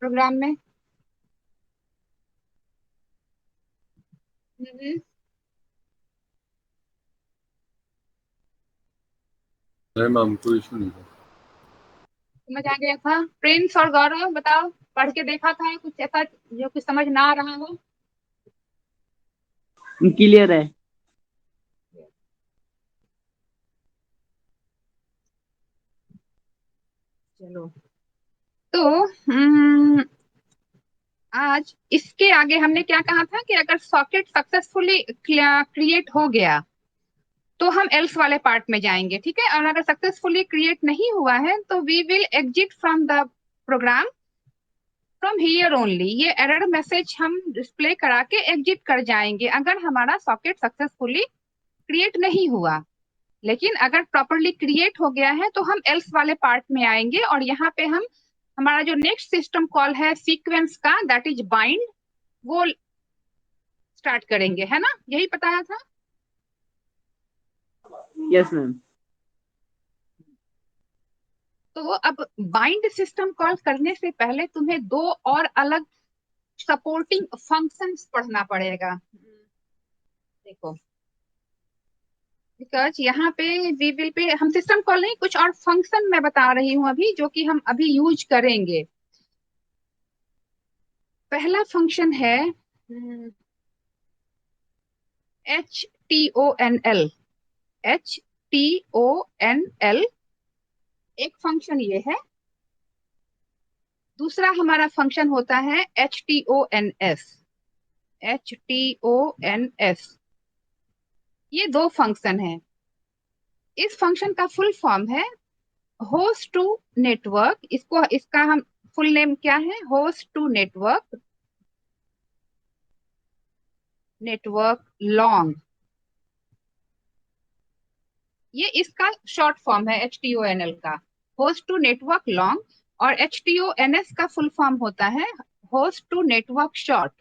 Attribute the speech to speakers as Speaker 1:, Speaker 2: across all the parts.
Speaker 1: Programme में। हम्म,
Speaker 2: नहीं ma'am, कोई इशू नहीं था।
Speaker 1: समझ आ गया था। प्रिंस और गौरव बताओ, पढ़ के देखा था कुछ ऐसा जो कुछ समझ ना आ रहा हो?
Speaker 3: क्लियर है।
Speaker 1: चलो, तो आज इसके आगे हमने क्या कहा था कि अगर सॉकेट सक्सेसफुली क्रिएट हो गया तो हम एल्स वाले पार्ट में जाएंगे, ठीक है। और अगर सक्सेसफुली क्रिएट नहीं हुआ है तो we will exit from the program from here only. ये एरर मैसेज हम डिस्प्ले करा के एग्जिट कर जाएंगे अगर हमारा सॉकेट सक्सेसफुली क्रिएट नहीं हुआ। लेकिन अगर प्रॉपरली क्रिएट हो गया है तो हम एल्स वाले पार्ट में आएंगे और यहाँ पे हम हमारा जो नेक्स्ट सिस्टम कॉल है सीक्वेंस का, दैट इज बाइंड, वो स्टार्ट करेंगे, है ना? यही बताया था।
Speaker 3: Yes ma'am.
Speaker 1: तो अब बाइंड सिस्टम कॉल करने से पहले तुम्हें दो और अलग सपोर्टिंग फंक्शंस पढ़ना पड़ेगा। देखो, बिकॉज यहाँ पे वी विल पे हम सिस्टम कॉल नहीं, कुछ और फंक्शन मैं बता रही हूँ अभी जो कि हम अभी यूज करेंगे। पहला फंक्शन है HTONL। HTONL एक फंक्शन ये है। दूसरा हमारा फंक्शन होता है HTONS। HTONS, ये दो फंक्शन है। इस फंक्शन का फुल फॉर्म है होस्ट टू नेटवर्क। इसको इसका हम फुल नेम क्या है? Host to network, network long. ये इसका शॉर्ट फॉर्म है HTONL का, होस्ट टू नेटवर्क लॉन्ग। और HTONS का फुल फॉर्म होता है होस्ट टू नेटवर्क शॉर्ट।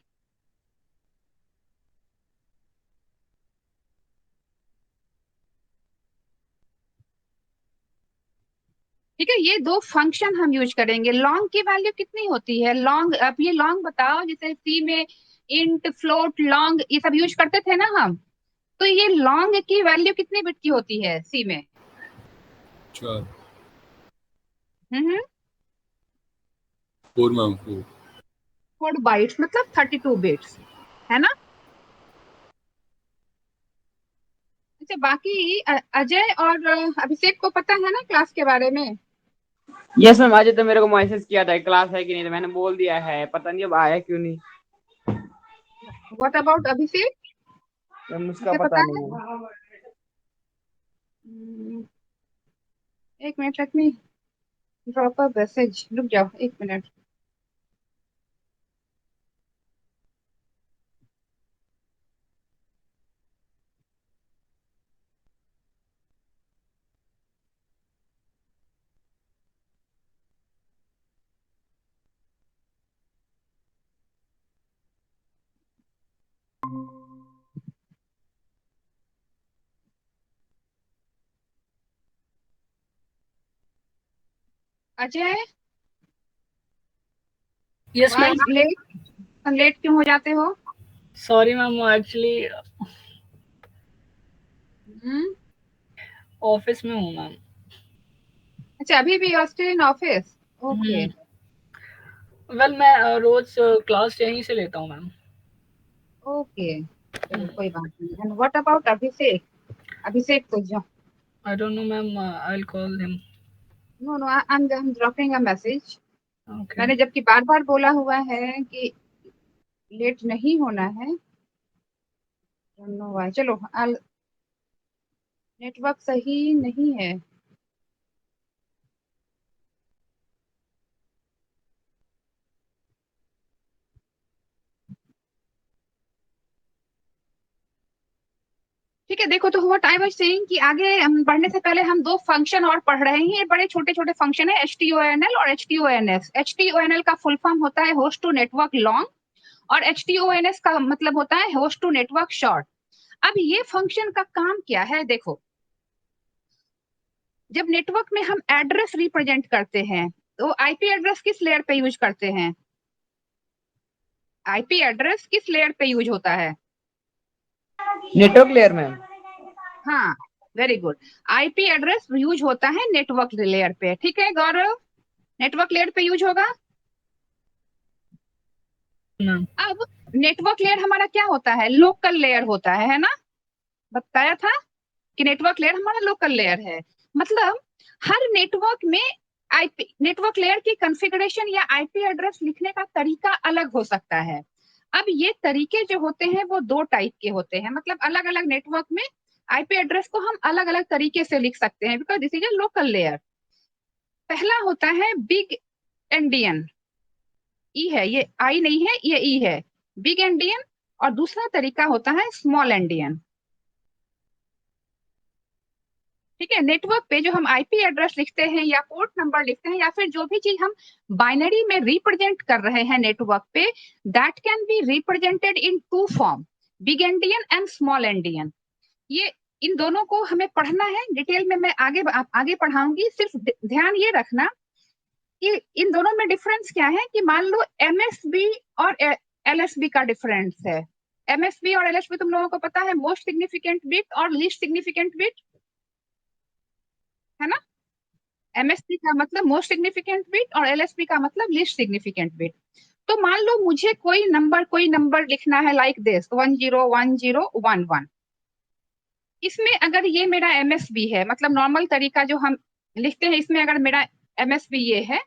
Speaker 1: ठीक है, ये दो फंक्शन हम यूज करेंगे। लॉन्ग की वैल्यू कितनी होती है? लॉन्ग, अब ये लॉन्ग बताओ, जैसे सी में इंट, फ्लोट, लॉन्ग ये सब यूज करते थे ना हम, तो ये लॉन्ग की वैल्यू कितने बिट की होती है सी में?
Speaker 2: 4।
Speaker 1: हम्म,
Speaker 2: 4 मैम, 4।
Speaker 1: 4 बाइट्स मतलब 32 बिट्स, है ना? अच्छा, बाकी अजय और अभिषेक को पता है ना क्लास के बारे में?
Speaker 3: यस मैम, आज तो मेरे को मैसेज किया था क्लास है कि नहीं, तो मैंने बोल दिया है, पता नहीं अब आया क्यों नहीं।
Speaker 1: व्हाट अबाउट अभिषेक,
Speaker 3: मैम उसका
Speaker 1: उसे
Speaker 3: पता
Speaker 1: पता है?
Speaker 3: नहीं है।
Speaker 1: हम्म, एक minute, let me drop a message, रुक जाओ एक minute. Ajay,
Speaker 4: yes ma'am.
Speaker 1: Why late, late क्यों हो जाते हो?
Speaker 4: Sorry ma'am, actually
Speaker 1: hmm,
Speaker 4: office में हूँ मैम।
Speaker 1: अच्छा, अभी भी still in office? Okay,
Speaker 4: well मैं रोज क्लास यहीं से लेता हूँ मैम।
Speaker 1: ओके, चलो कोई बात नहीं। And what about Abhishek? Abhishek तो जो,
Speaker 4: I don't know ma'am, I will call him.
Speaker 1: No no, I am dropping a message.
Speaker 4: Okay.
Speaker 1: मैंने जबकि बार बार बोला हुआ है कि लेट नहीं होना है। नो वाई, चलो, नेटवर्क सही नहीं है। ठीक है, देखो, तो व्हाट आई वाज सेइंग कि आगे बढ़ने से पहले हम दो फंक्शन और पढ़ रहे हैं। ये बड़े छोटे छोटे फंक्शन है, HTONL और HTONS। HTONL का फुल फॉर्म होता है होस्ट टू नेटवर्क लॉन्ग, और HTONS का मतलब होता है होस्ट टू नेटवर्क शॉर्ट। अब ये फंक्शन का काम क्या है? देखो, जब नेटवर्क में हम एड्रेस रिप्रेजेंट करते हैं तो आईपी एड्रेस किस लेयर पे यूज करते हैं? आईपी एड्रेस किस लेयर पे यूज होता है?
Speaker 3: नेटवर्क लेयर में।
Speaker 1: हाँ, very good. IP address use होता है नेटवर्क लेयर पे, ठीक है गौरव, नेटवर्क लेयर पे यूज होगा।
Speaker 4: मैम।
Speaker 1: अब नेटवर्क लेयर हमारा क्या होता है? लोकल लेयर होता है ना, बताया था कि नेटवर्क लेयर हमारा लोकल लेयर है। मतलब हर नेटवर्क में आईपी नेटवर्क लेयर की कॉन्फ़िगरेशन या आईपी एड्रेस लिखने का तरीका अलग हो सकता है। अब ये तरीके जो होते हैं वो दो टाइप के होते हैं, मतलब अलग अलग नेटवर्क में आईपी एड्रेस को हम अलग अलग तरीके से लिख सकते हैं, because this is a local layer. पहला होता है बिग एंडियन, ई है ये, आई नहीं है, ये ई है, बिग एंडियन। और दूसरा तरीका होता है स्मॉल एंडियन। ठीक है, नेटवर्क पे जो हम आईपी एड्रेस लिखते हैं या पोर्ट नंबर लिखते हैं या फिर जो भी चीज हम बाइनरी में रिप्रेजेंट कर रहे हैं नेटवर्क पे, that can be represented in two form, big endian and small endian. ये इन दोनों को हमें पढ़ना है डिटेल में, मैं आगे पढ़ाऊंगी। सिर्फ ध्यान ये रखना कि इन दोनों में डिफरेंस क्या है, कि मान लो एमएसबी और एलएसबी का डिफरेंस है। एमएसबी और एलएसबी तुम लोगों को पता है, मोस्ट सिग्निफिकेंट बिट और लीस्ट सिग्निफिकेंट बिट, है ना। एमएसबी का मतलब मोस्ट सिग्निफिकेंट बिट और एलएसबी का मतलब लीस्ट सिग्निफिकेंट बिट। तो मान लो मुझे कोई नंबर लिखना है लाइक दिस 101011। इसमें अगर ये मेरा एमएसबी है, मतलब नॉर्मल तरीका जो हम लिखते हैं, इसमें अगर मेरा एमएसबी ये है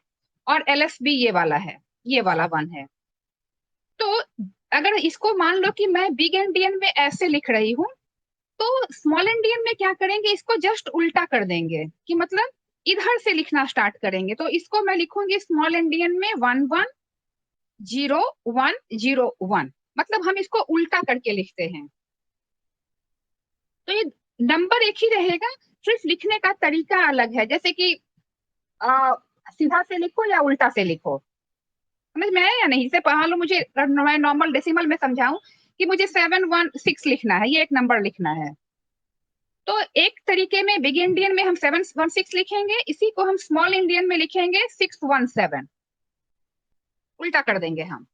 Speaker 1: और एलएसबी ये वाला है, ये वाला वन है, तो अगर इसको मान लो कि मैं बिग एंडियन में ऐसे लिख रही हूँ, तो स्मॉल एंडियन में क्या करेंगे, इसको जस्ट उल्टा कर देंगे, कि मतलब इधर से लिखना स्टार्ट करेंगे। तो इसको मैं लिखूंगी स्मॉल एंडियन में 110101, मतलब हम इसको उल्टा करके लिखते हैं। तो ये नंबर एक ही रहेगा, सिर्फ लिखने का तरीका अलग है, जैसे कि सीधा से लिखो या उल्टा से लिखो। समझ में आया या नहीं? इसे मान लो मुझे नॉर्मल डेसिमल में समझाऊं कि मुझे 716 लिखना है, ये एक नंबर लिखना है, तो एक तरीके में बिग इंडियन में हम 716 लिखेंगे, इसी को हम स्मॉल इंडियन में लिखेंगे 617, उल्टा कर देंगे हम।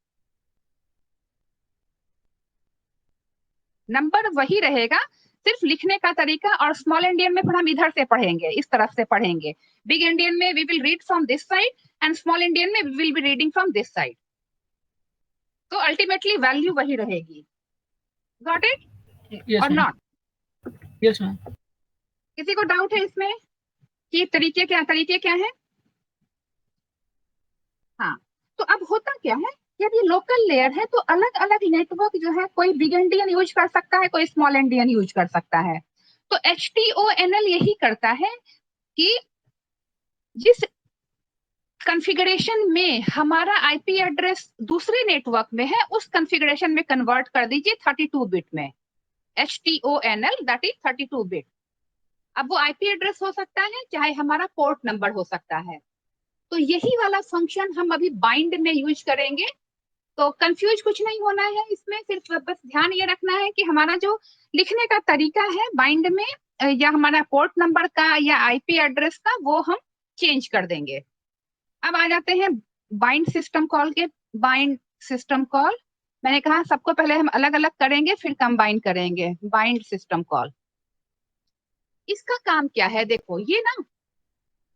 Speaker 1: नंबर वही रहेगा, सिर्फ लिखने का तरीका, और स्मॉल इंडियन में फिर हम इधर से पढ़ेंगे, इस तरफ से पढ़ेंगे। बिग इंडियन में we will read from this side and small endian में we will be reading from this side. तो अल्टीमेटली वैल्यू वही रहेगी। गॉट इट
Speaker 4: यस
Speaker 1: और
Speaker 4: मैम।
Speaker 1: नॉट?
Speaker 4: Yes ma'am.
Speaker 1: किसी को डाउट है इसमें कि तरीके क्या है? हाँ, तो अब होता क्या है, यदि लोकल लेयर है तो अलग अलग नेटवर्क जो है, कोई बिग एंडियन यूज कर सकता है, कोई स्मॉल एंडियन यूज कर सकता है। तो HTONL यही करता है कि जिस कॉन्फ़िगरेशन में हमारा आईपी एड्रेस दूसरे नेटवर्क में है, उस कॉन्फ़िगरेशन में कन्वर्ट कर दीजिए 32 बिट में। HTONL that is 32 bit. अब वो आईपी एड्रेस हो सकता है, चाहे हमारा पोर्ट नंबर हो सकता है। तो यही वाला फंक्शन हम अभी बाइंड में यूज करेंगे। तो कंफ्यूज कुछ नहीं होना है इसमें, सिर्फ बस ध्यान ये रखना है कि हमारा जो लिखने का तरीका है बाइंड में, या हमारा पोर्ट नंबर का या आईपी एड्रेस का, वो हम चेंज कर देंगे। अब आ जाते हैं बाइंड सिस्टम कॉल के। बाइंड सिस्टम कॉल, मैंने कहा सबको पहले हम अलग अलग करेंगे फिर कंबाइन करेंगे। बाइंड सिस्टम कॉल, इसका काम क्या है? देखो ये ना,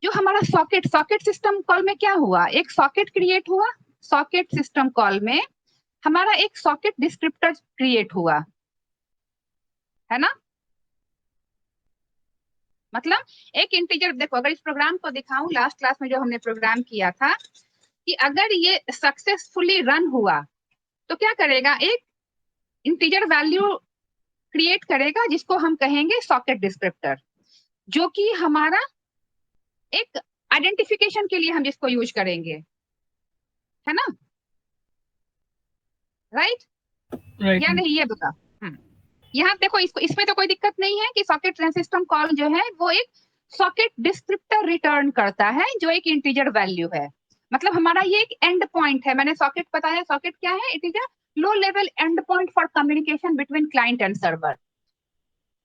Speaker 1: जो हमारा सॉकेट सिस्टम कॉल में क्या हुआ, एक सॉकेट क्रिएट हुआ। सॉकेट सिस्टम कॉल में हमारा एक सॉकेट डिस्क्रिप्टर क्रिएट हुआ, है ना। मतलब एक इंटीजर, देखो अगर इस प्रोग्राम को दिखाऊं, लास्ट क्लास में जो हमने प्रोग्राम किया था, कि अगर ये सक्सेसफुली रन हुआ तो क्या करेगा, एक इंटीजर वैल्यू क्रिएट करेगा जिसको हम कहेंगे सॉकेट डिस्क्रिप्टर, जो कि हमारा एक आइडेंटिफिकेशन के लिए हम जिसको यूज करेंगे, है ना, राइट
Speaker 4: राइट
Speaker 1: या
Speaker 4: मैम।
Speaker 1: नहीं, ये बता। यहाँ देखो, इसको इसमें तो कोई दिक्कत नहीं है कि सॉकेट सिस्टम कॉल जो है वो एक सॉकेट डिस्क्रिप्टर रिटर्न करता है, जो एक इंटीजर वैल्यू है। मतलब हमारा ये एक एंड पॉइंट है। मैंने सॉकेट बताया, सॉकेट क्या है, it is a low level and point for communication between client and server.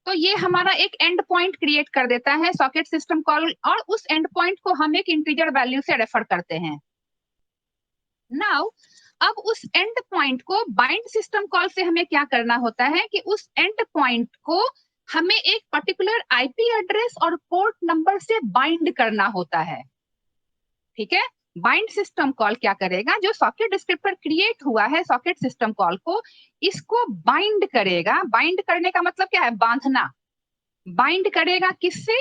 Speaker 1: तो ये हमारा एक एंड पॉइंट क्रिएट कर देता है सॉकेट सिस्टम कॉल, और उस एंड पॉइंट को हम एक इंटीजर वैल्यू से रेफर करते हैं। नाउ अब उस एंड पॉइंट को बाइंड सिस्टम कॉल से हमें क्या करना होता है कि उस एंड पॉइंट को हमें एक पर्टिकुलर आईपी एड्रेस और पोर्ट नंबर से बाइंड करना होता है। ठीक है, बाइंड सिस्टम कॉल क्या करेगा, जो सॉकेट डिस्क्रिप्टर क्रिएट हुआ है सॉकेट सिस्टम कॉल को, इसको बाइंड करेगा। बाइंड करने का मतलब क्या है, बांधना। बाइंड करेगा किससे,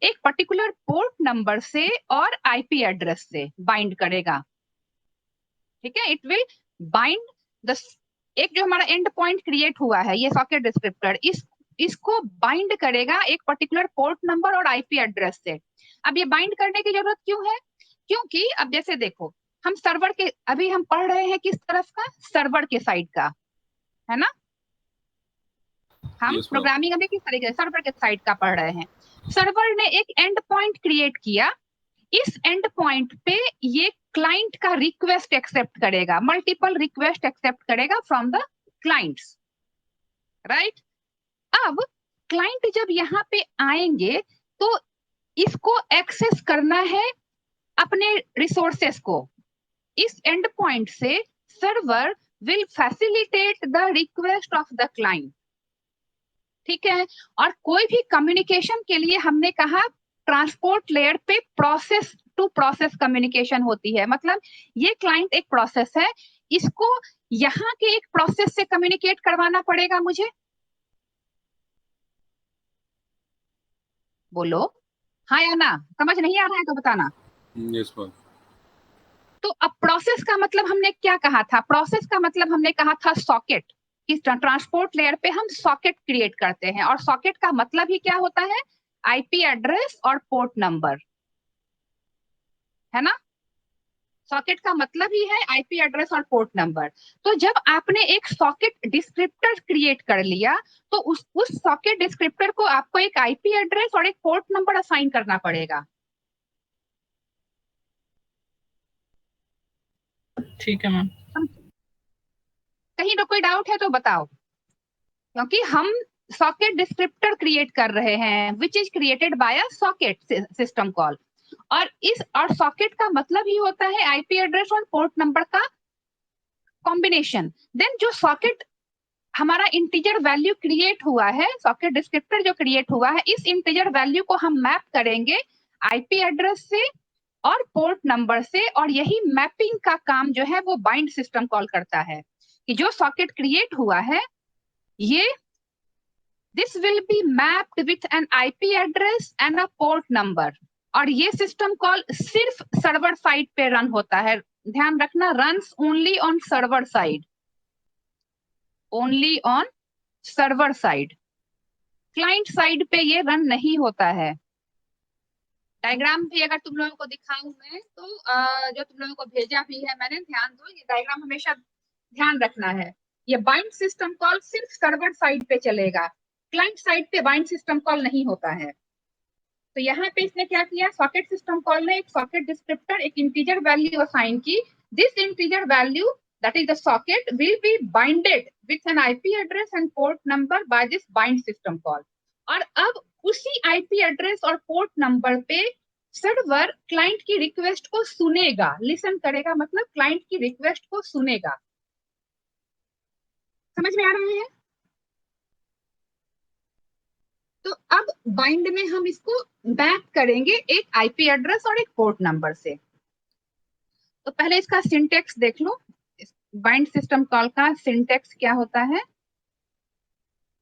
Speaker 1: एक पर्टिकुलर पोर्ट नंबर से और आईपी एड्रेस से बाइंड करेगा। ठीक है, इट विल बाइंड द, एक जो हमारा एंड पॉइंट क्रिएट हुआ है ये सॉकेट डिस्क्रिप्टर, इसको बाइंड करेगा एक पर्टिकुलर पोर्ट नंबर और आईपी एड्रेस से। अब ये बाइंड करने की जरूरत क्यों है, क्योंकि अब जैसे देखो, हम सर्वर के, अभी हम पढ़ रहे हैं किस तरफ का, सर्वर के साइड का, है ना। हम
Speaker 2: Yes, ma'am.
Speaker 1: प्रोग्रामिंग अभी किस तरीके से सर्वर के साइड का पढ़ रहे हैं। सर्वर ने एक एंड पॉइंट क्रिएट किया, इस एंड पॉइंट पे ये क्लाइंट का रिक्वेस्ट एक्सेप्ट करेगा, मल्टीपल रिक्वेस्ट एक्सेप्ट करेगा फ्रॉम द क्लाइंट्स, राइट। अब क्लाइंट जब यहाँ पे आएंगे तो इसको एक्सेस करना है अपने रिसोर्सेस को। इस एंड पॉइंट से server will facilitate the request of the client. ठीक है, और कोई भी कम्युनिकेशन के लिए हमने कहा ट्रांसपोर्ट लेयर पे प्रोसेस टू प्रोसेस कम्युनिकेशन होती है। मतलब ये क्लाइंट एक प्रोसेस है, इसको यहाँ के एक प्रोसेस से कम्युनिकेट करवाना पड़ेगा मुझे। बोलो हाँ या ना, समझ नहीं आ रहा है तो बताना।
Speaker 2: Yes, ma'am.
Speaker 1: तो अब प्रोसेस का मतलब हमने क्या कहा था, प्रोसेस का मतलब हमने कहा था सॉकेट। कि ट्रांसपोर्ट लेयर पे हम सॉकेट क्रिएट करते हैं, और सॉकेट का मतलब ही क्या होता है, आईपी एड्रेस और पोर्ट नंबर, है ना। सॉकेट का मतलब ही है आईपी एड्रेस और पोर्ट नंबर। तो जब आपने एक सॉकेट डिस्क्रिप्टर क्रिएट कर लिया तो उस सॉकेट डिस्क्रिप्टर को आपको एक आईपी एड्रेस और एक पोर्ट नंबर असाइन करना पड़ेगा।
Speaker 4: ठीक है मैम।
Speaker 1: कहीं तो कोई डाउट है तो बताओ, क्योंकि हम सॉकेट डिस्क्रिप्टर क्रिएट कर रहे हैं which is created by a socket system call. और सॉकेट का मतलब ही होता है आईपी एड्रेस और पोर्ट नंबर का कॉम्बिनेशन। देन जो सॉकेट हमारा इंटीजर वैल्यू क्रिएट हुआ है, सॉकेट डिस्क्रिप्टर जो क्रिएट हुआ है, इस इंटीजर वैल्यू को हम मैप करेंगे आईपी एड्रेस से और पोर्ट नंबर से, और यही मैपिंग का काम जो है वो बाइंड सिस्टम कॉल करता है। कि जो सॉकेट क्रिएट हुआ है ये, this will be mapped with an IP address and a port number, और ये सिस्टम कॉल सिर्फ सर्वर साइड पे रन होता है। ध्यान रखना, runs only on server side, only on server side, client side पे ये रन नहीं होता है। डायग्राम भी अगर तुम लोगों को दिखाऊं मैं तो जो तुम लोगों को भेजा भी है मैंने, ध्यान दो, ये डायग्राम हमेशा ध्यान रखना है। ये बाइंड सिस्टम कॉल सिर्फ सर्वर साइड पे चलेगा, क्लाइंट साइड पे बाइंड सिस्टम कॉल नहीं होता है। तो यहाँ पे इसने क्या किया, सॉकेट सिस्टम कॉल ने एक सॉकेट डिस्क्रिप्टर, एक इंटीजर वैल्यू असाइन की। This integer value that is the socket will be binded with an IP address and port number by this bind system call। और अब उसी IP एड्रेस और port number पे server client की request को सुनेगा, listen करेगा, मतलब क्लाइंट की रिक्वेस्ट को सुनेगा। समझ में आ रहा है। तो अब बाइंड में हम इसको मैप करेंगे एक आईपी एड्रेस और एक पोर्ट नंबर से। तो पहले इसका सिंटेक्स देख लो, बाइंड सिस्टम कॉल का सिंटेक्स क्या होता है।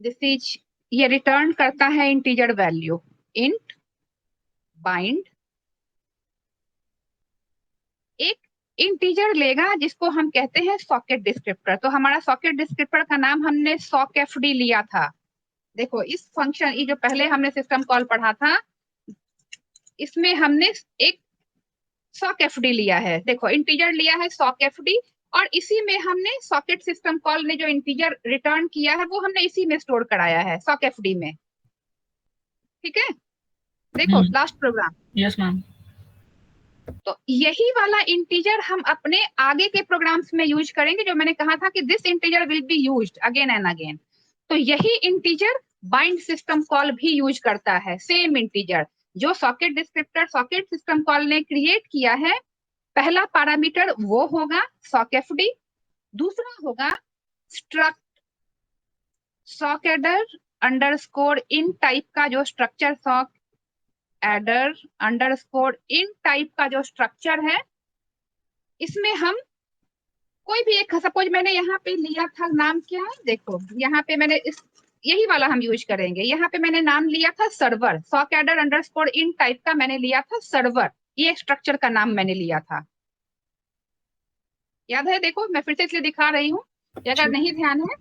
Speaker 1: दिस इज, ये रिटर्न करता है इंटीजर वैल्यू, इंट बाइंड, एक इंटीजर लेगा जिसको हम कहते हैं सॉकेट डिस्क्रिप्टर। तो हमारा सॉकेट डिस्क्रिप्टर का नाम हमने सॉकेफडी लिया था। देखो इस फंक्शन, ये जो पहले हमने सिस्टम कॉल पढ़ा था, इसमें हमने एक सॉकेफडी लिया है। देखो इंटीजर लिया है सॉकेफडी, और इसी में हमने सॉकेट सिस्टम कॉल ने जो इंटीजर रिटर्न किया है वो हमने इसी में स्टोर कराया है सॉकेफडी में। ठीक है, देखो लास्ट प्रोग्राम।
Speaker 4: Yes ma'am.
Speaker 1: तो यही वाला इंटीजर हम अपने आगे के प्रोग्राम्स में यूज करेंगे, जो मैंने कहा था कि this integer will be used again and again. तो यही इंटीजर बाइंड सिस्टम कॉल भी यूज करता है, सेम इंटीजर जो socket descriptor socket system call ने क्रिएट किया है। पहला पैरामीटर वो होगा सॉकेफडी, दूसरा होगा स्ट्रक्ट सॉक एडर अंडरस्कोर इन टाइप का जो स्ट्रक्चर, सॉक एडर अंडरस्कोर इन टाइप का जो स्ट्रक्चर है, इसमें हम कोई भी एक, सपोज मैंने यहाँ पे लिया था, नाम क्या है देखो, यहाँ पे मैंने यही वाला हम यूज करेंगे। यहाँ पे मैंने नाम लिया था सर्वर, सॉक एडर अंडरस्कोर इन टाइप का मैंने लिया था सर्वर, ये स्ट्रक्चर का नाम मैंने लिया था, याद है? देखो मैं फिर से इसलिए दिखा रही हूँ, अगर नहीं ध्यान है,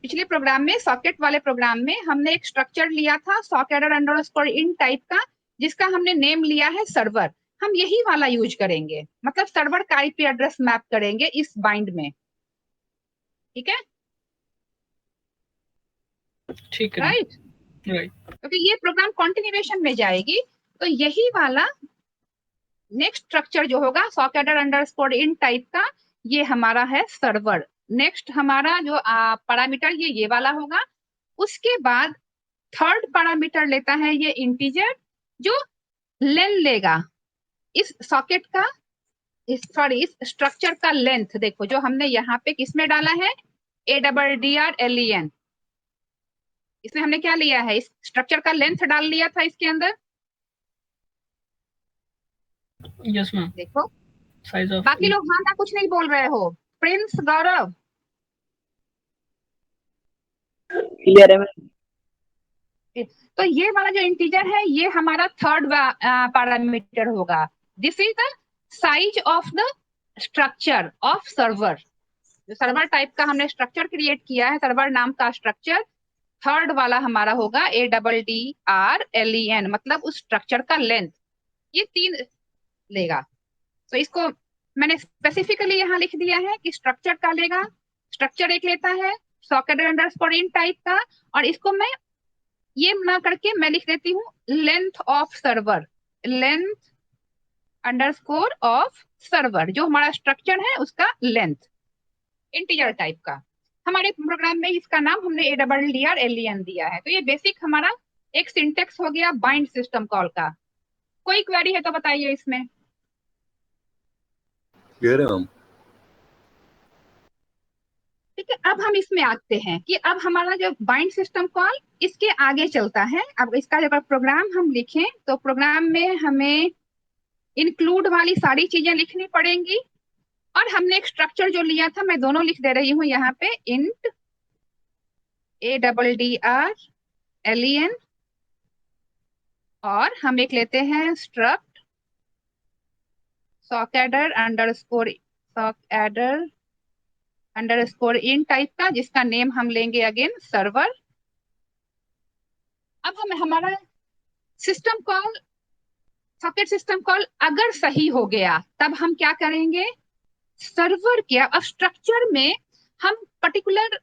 Speaker 1: पिछले प्रोग्राम में, सॉकेट वाले प्रोग्राम में हमने एक स्ट्रक्चर लिया था सॉक एडर अंडरस्कोर इन टाइप का, जिसका हमने नेम लिया है सर्वर। हम यही वाला यूज करेंगे, मतलब सर्वर का आईपी एड्रेस मैप करेंगे इस बाइंड में, ठीक है?
Speaker 4: ठीक है।
Speaker 1: राइट, क्योंकि ये प्रोग्राम कंटिन्यूएशन में जाएगी, तो यही वाला नेक्स्ट स्ट्रक्चर जो होगा सॉक एडर अंडरस्कोर इन टाइप का, ये हमारा है सर्वर। नेक्स्ट हमारा जो पैरामीटर ये वाला होगा। उसके बाद थर्ड पैरामीटर लेता है ये इंटीजर, जो लेंथ लेगा इस सॉकेट का, इस स्ट्रक्चर का लेंथ। देखो जो हमने यहाँ पे किसमें डाला है, ADDRLEN, इसमें हमने क्या लिया है, इस स्ट्रक्चर का लेंथ डाल लिया था इसके अंदर।
Speaker 4: Yes ma'am.
Speaker 1: देखो
Speaker 4: साइज ऑफ,
Speaker 1: बाकी लोग हाँ ना कुछ नहीं बोल रहे हो, प्रिंस, गौरव,
Speaker 3: क्लियर है मैम?
Speaker 1: तो ये वाला जो इंटीजर है ये हमारा थर्ड पैरामीटर होगा। This is the size of the structure of server. जो सर्वर टाइप का हमने स्ट्रक्चर क्रिएट किया है, सर्वर नाम का स्ट्रक्चर, थर्ड वाला हमारा होगा ADDRLEN, मतलब उस स्ट्रक्चर का लेंथ, ये 3 लेगा। तो इसको मैंने स्पेसिफिकली यहाँ लिख दिया है कि स्ट्रक्चर का लेगा, स्ट्रक्चर एक लेता है सॉकेट अंडरस्कोर इन टाइप का, और इसको मैं ये ना करके मैं लिख देती हूँ length of server, length underscore of server, जो हमारा स्ट्रक्चर है उसका लेंथ, इंटीजर टाइप का। हमारे प्रोग्राम में इसका नाम हमने ADDRLEN दिया है। तो ये बेसिक हमारा एक सिंटेक्स हो गया बाइंड सिस्टम कॉल का। कोई क्वेरी है तो बताइए इसमें।
Speaker 2: क्लियर है मैम?
Speaker 1: ठीक है, अब हम इसमें आते हैं कि अब हमारा जो बाइंड सिस्टम कॉल इसके आगे चलता है। अब इसका जब प्रोग्राम हम लिखें तो प्रोग्राम में हमें इंक्लूड वाली सारी चीजें लिखनी पड़ेंगी, और हमने एक स्ट्रक्चर जो लिया था, मैं दोनों लिख दे रही हूँ यहाँ पे, इंट ADDRLEN, और हम एक लेते हैं स्ट्रक्ट सॉकेडर अंडरस्कोर इन टाइप का, जिसका नेम हम लेंगे अगेन सर्वर। अब हम हमारा system call, socket system call अगर सही हो गया तब हम क्या करेंगे, सर्वर के अब स्ट्रक्चर में हम पर्टिकुलर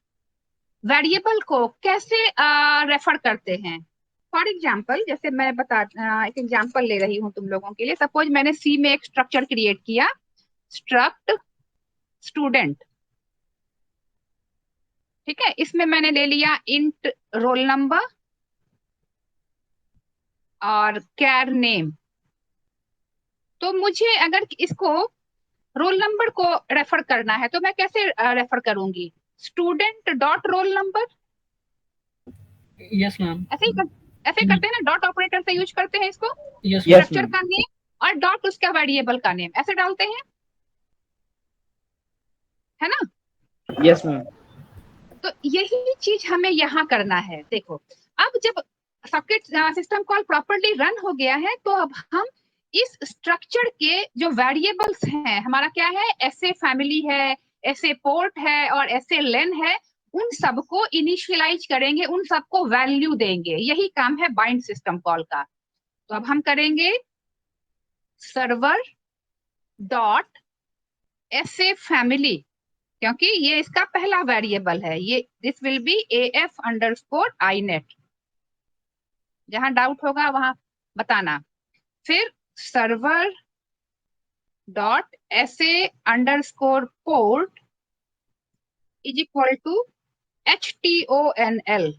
Speaker 1: वेरिएबल को कैसे रेफर करते हैं। फॉर एग्जाम्पल, जैसे मैं एक एग्जाम्पल ले रही हूँ तुम लोगों के लिए। सपोज मैंने सी में एक स्ट्रक्चर क्रिएट किया, स्ट्रक्ट स्टूडेंट, ठीक है, इसमें मैंने ले लिया इंट रोल नंबर और कैर नेम। तो मुझे अगर इसको रोल नंबर को रेफर करना है तो मैं कैसे रेफर करूंगी, student dot roll number,
Speaker 4: yes ma'am.
Speaker 1: ऐसे करते हैं ना, डॉट ऑपरेटर से यूज करते हैं इसको,
Speaker 4: यस
Speaker 1: स्ट्रक्चर का नेम और डॉट उसका वेरिएबल का नेम, ऐसे डालते हैं, है ना?
Speaker 3: Yes ma'am.
Speaker 1: तो यही चीज हमें यहाँ करना है। देखो अब जब socket system call properly run हो गया है, तो अब हम इस स्ट्रक्चर के जो वेरिएबल्स हैं, हमारा क्या है, ऐसे फैमिली है, ऐसे पोर्ट है और ऐसे लेन है, उन सबको इनिशियलाइज करेंगे, उन सबको वैल्यू देंगे। यही काम है बाइंड सिस्टम कॉल का। तो अब हम करेंगे सर्वर डॉट ऐसे फैमिली, क्योंकि ये इसका पहला वेरिएबल है, ये दिस विल बी AF_INET। जहां डाउट होगा वहां बताना। फिर server dot SA_port is equal to HTONL,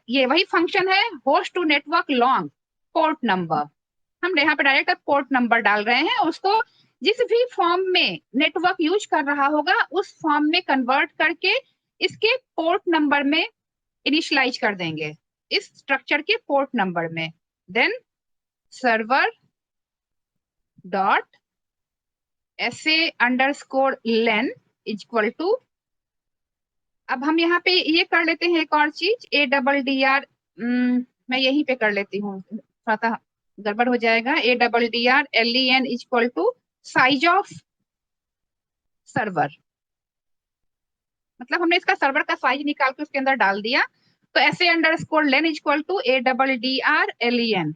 Speaker 1: ये वही फंक्शन है, host to network long port number. हम यहाँ पे डायरेक्ट पोर्ट नंबर डाल रहे हैं, उसको जिस भी फॉर्म में नेटवर्क यूज कर रहा होगा उस फॉर्म में कन्वर्ट करके इसके पोर्ट नंबर में इनिशियलाइज कर देंगे, इस स्ट्रक्चर के पोर्ट नंबर में। Then server dot SA_len equal to, अब हम यहाँ पे ये कर लेते हैं एक और चीज, ADDR, मैं यहीं पे कर लेती हूँ, थोड़ा गड़बड़ हो जाएगा। ADDR LEN equal to size of server, मतलब हमने इसका सर्वर का साइज निकाल के उसके अंदर डाल दिया। तो SA_len equal to ADDR LEN।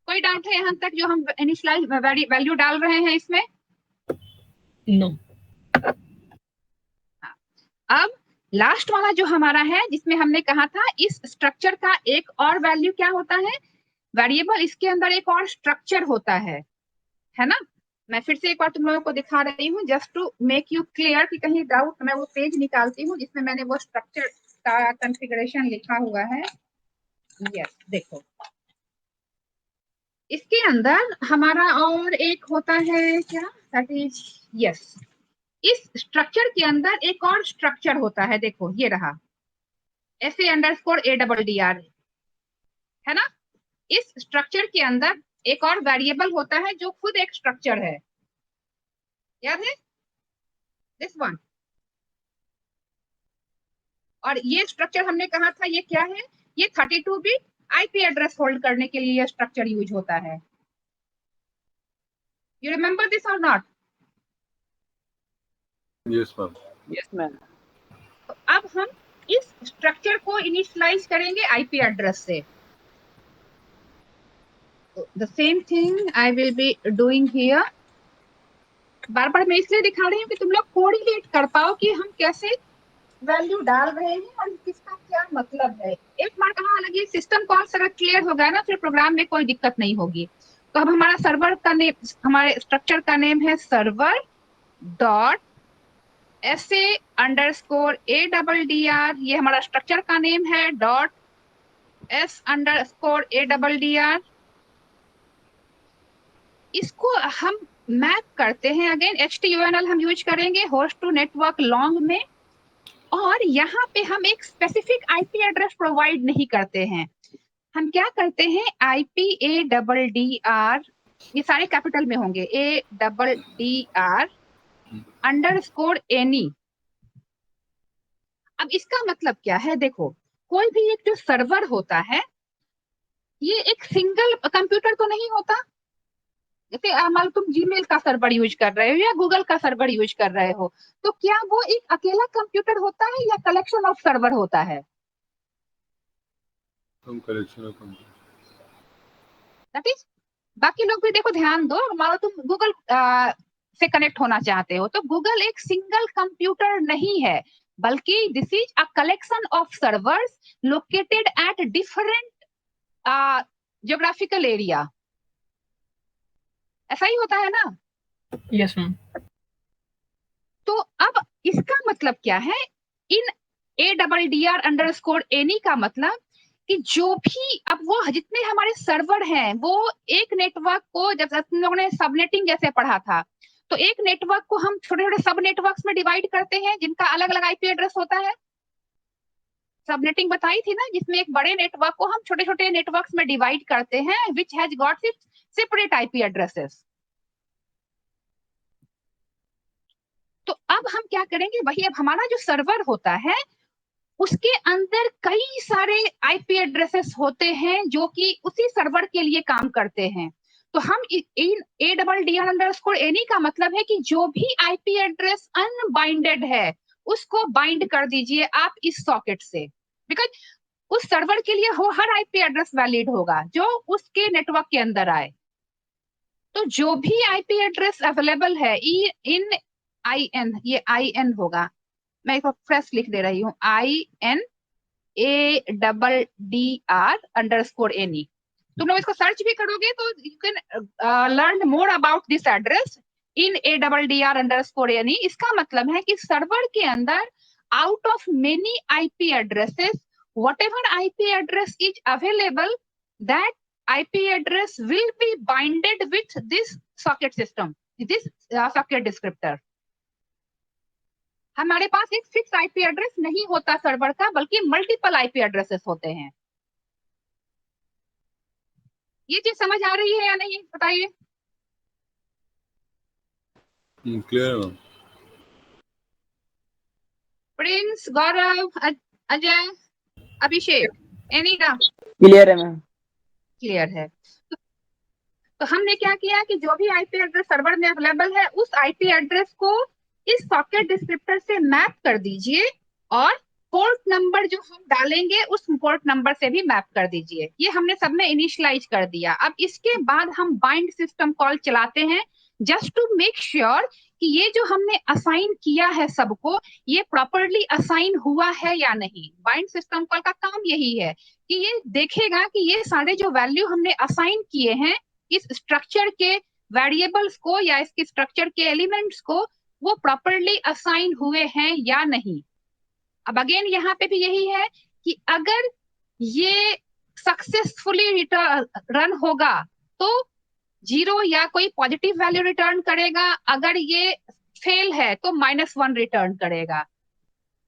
Speaker 1: कोई डाउट है यहाँ तक जो हम इनिशियलाइज वैल्यू डाल रहे हैं इसमें?
Speaker 4: नो।
Speaker 1: अब लास्ट वाला जो हमारा है जिसमें हमने कहा था इस स्ट्रक्चर का एक और वैल्यू क्या होता है, वेरिएबल, इसके अंदर एक और स्ट्रक्चर होता है ना। मैं फिर से एक बार तुम लोगों को दिखा रही हूँ just to make you clear कि कहीं डाउट, मैं वो पेज निकालती हूँ जिसमें मैंने वो स्ट्रक्चर का कॉन्फ़िगरेशन लिखा हुआ है। यस, देखो इसके अंदर हमारा और एक होता है क्या, दैट इज, यस, इस स्ट्रक्चर के अंदर एक और स्ट्रक्चर होता है, देखो ये रहा SA_ADDR, है ना। इस स्ट्रक्चर के अंदर एक और वेरिएबल होता है जो खुद एक स्ट्रक्चर है, याद है, दिस वन। और ये स्ट्रक्चर हमने कहा था ये क्या है, ये 32 बिट आईपी एड्रेस होल्ड करने के लिए ये स्ट्रक्चर यूज होता है। You remember this or not?
Speaker 2: Yes ma'am.
Speaker 3: Yes ma'am.
Speaker 1: तो अब हम इस स्ट्रक्चर को इनिशियलाइज करेंगे आईपी एड्रेस से। The same thing I will be doing here. बार बार मैं इसलिए दिखा रही हूँ कि तुम लोग कोऑर्डिनेट कर पाओ कि हम कैसे वैल्यू डाल रहे हैं और किसका क्या मतलब है। एक बार कहा लगी सिस्टम कॉल अगर क्लियर हो गया ना फिर प्रोग्राम में कोई दिक्कत नहीं होगी। तो अब हमारा सर्वर का नेम, हमारे स्ट्रक्चर का नेम है सर्वर डॉट SA_ADDR, ये हमारा स्ट्रक्चर का नेम है, डॉट S_ADDR। इसको हम मैप करते हैं, अगेन HTUNL हम यूज करेंगे होस्ट टू नेटवर्क लॉन्ग में, और यहाँ पे हम एक स्पेसिफिक आईपी एड्रेस प्रोवाइड नहीं करते हैं। हम क्या करते हैं, IP_ADDR, ये सारे कैपिटल में होंगे, ADDR_any। अब इसका मतलब क्या है, देखो कोई भी एक जो सर्वर होता है ये एक सिंगल कंप्यूटर तो नहीं होता। जैसे मान लो तुम जीमेल का सर्वर यूज कर रहे हो या गूगल का सर्वर यूज कर रहे हो, तो क्या वो एक अकेला कंप्यूटर होता है या कलेक्शन ऑफ सर्वर होता है?
Speaker 2: हम collection of computer.
Speaker 1: That is, बाकी लोग भी देखो ध्यान दो, मान लो तुम गूगल से कनेक्ट होना चाहते हो तो गूगल एक सिंगल कंप्यूटर नहीं है, बल्कि this is a collection of servers located at different geographical area. ऐसा ही होता है ना?
Speaker 4: Yes ma'am.
Speaker 1: तो अब इसका मतलब क्या है, इन ADDR_any का मतलब कि जो भी, अब वो जितने हमारे सर्वर हैं वो एक नेटवर्क को, जब तुम लोगों ने सबनेटिंग जैसे पढ़ा था, तो एक नेटवर्क को हम छोटे छोटे सब नेटवर्क्स में डिवाइड करते हैं जिनका अलग अलग आईपी एड्रेस होता है। सबनेटिंग बताई थी ना, जिसमें एक बड़े नेटवर्क को हम छोटे छोटे नेटवर्क्स में डिवाइड करते हैं which has got separate IP addresses. तो अब हम क्या करेंगे, वही अब हमारा जो सर्वर होता है उसके अंदर कई सारे आईपी एड्रेसेस होते हैं जो कि उसी सर्वर के लिए काम करते हैं। तो हम इन ADDR_any का मतलब है कि जो भी आईपी एड्रेस अनबाइंडेड है उसको बाइंड कर दीजिए आप इस सॉकेट से, बिकॉज उस सर्वर के लिए वो हर आईपी एड्रेस वैलिड होगा जो उसके नेटवर्क के अंदर आए। तो जो भी आईपी एड्रेस अवेलेबल है इन IN, ये IN होगा, मैं एक फ्रेश लिख दे रही हूँ, INADDR_any। तुम लोग इसको सर्च भी करोगे तो you can learn more about this address in ADDR_any। इसका मतलब है कि सर्वर के अंदर out of many IP addresses whatever IP address is available, that IP address will be binded with this socket system, this socket descriptor. हमारे पास एक fix IP address नहीं होता सर्वर का, बल्कि मल्टीपल आईपी एड्रेसेस होते हैं। ये चीज समझ आ रही है या नहीं, बताइए।
Speaker 2: क्लियर है मैम।
Speaker 1: प्रिंस, गौरव, अजय, अभिषेक, एनी डाउट?
Speaker 3: क्लियर है मैम।
Speaker 1: क्लियर है। तो हमने क्या किया कि जो भी आईपी एड्रेस सर्वर में अवेलेबल है, उस आईपी एड्रेस को इस सॉकेट डिस्क्रिप्टर से मैप कर दीजिए, और पोर्ट नंबर जो हम डालेंगे उस पोर्ट नंबर से भी मैप कर दीजिए। ये हमने सब में इनिशियलाइज कर दिया। अब इसके बाद हम बाइंड सिस्टम कॉल चलाते हैं, जस्ट टू मेक श्योर कि ये जो हमने असाइन किया है सबको, ये प्रॉपरली असाइन हुआ है या नहीं। बाइंड सिस्टम कॉल का काम यही है कि ये देखेगा कि ये सारे जो वैल्यू हमने असाइन किए हैं इस स्ट्रक्चर के वेरिएबल्स को या इसके स्ट्रक्चर के एलिमेंट्स को, वो प्रॉपरली असाइन हुए हैं या नहीं। अब अगेन यहाँ पे भी यही है कि अगर ये सक्सेसफुली रन होगा तो 0 या कोई पॉजिटिव वैल्यू रिटर्न करेगा, अगर ये फेल है तो -1 रिटर्न करेगा।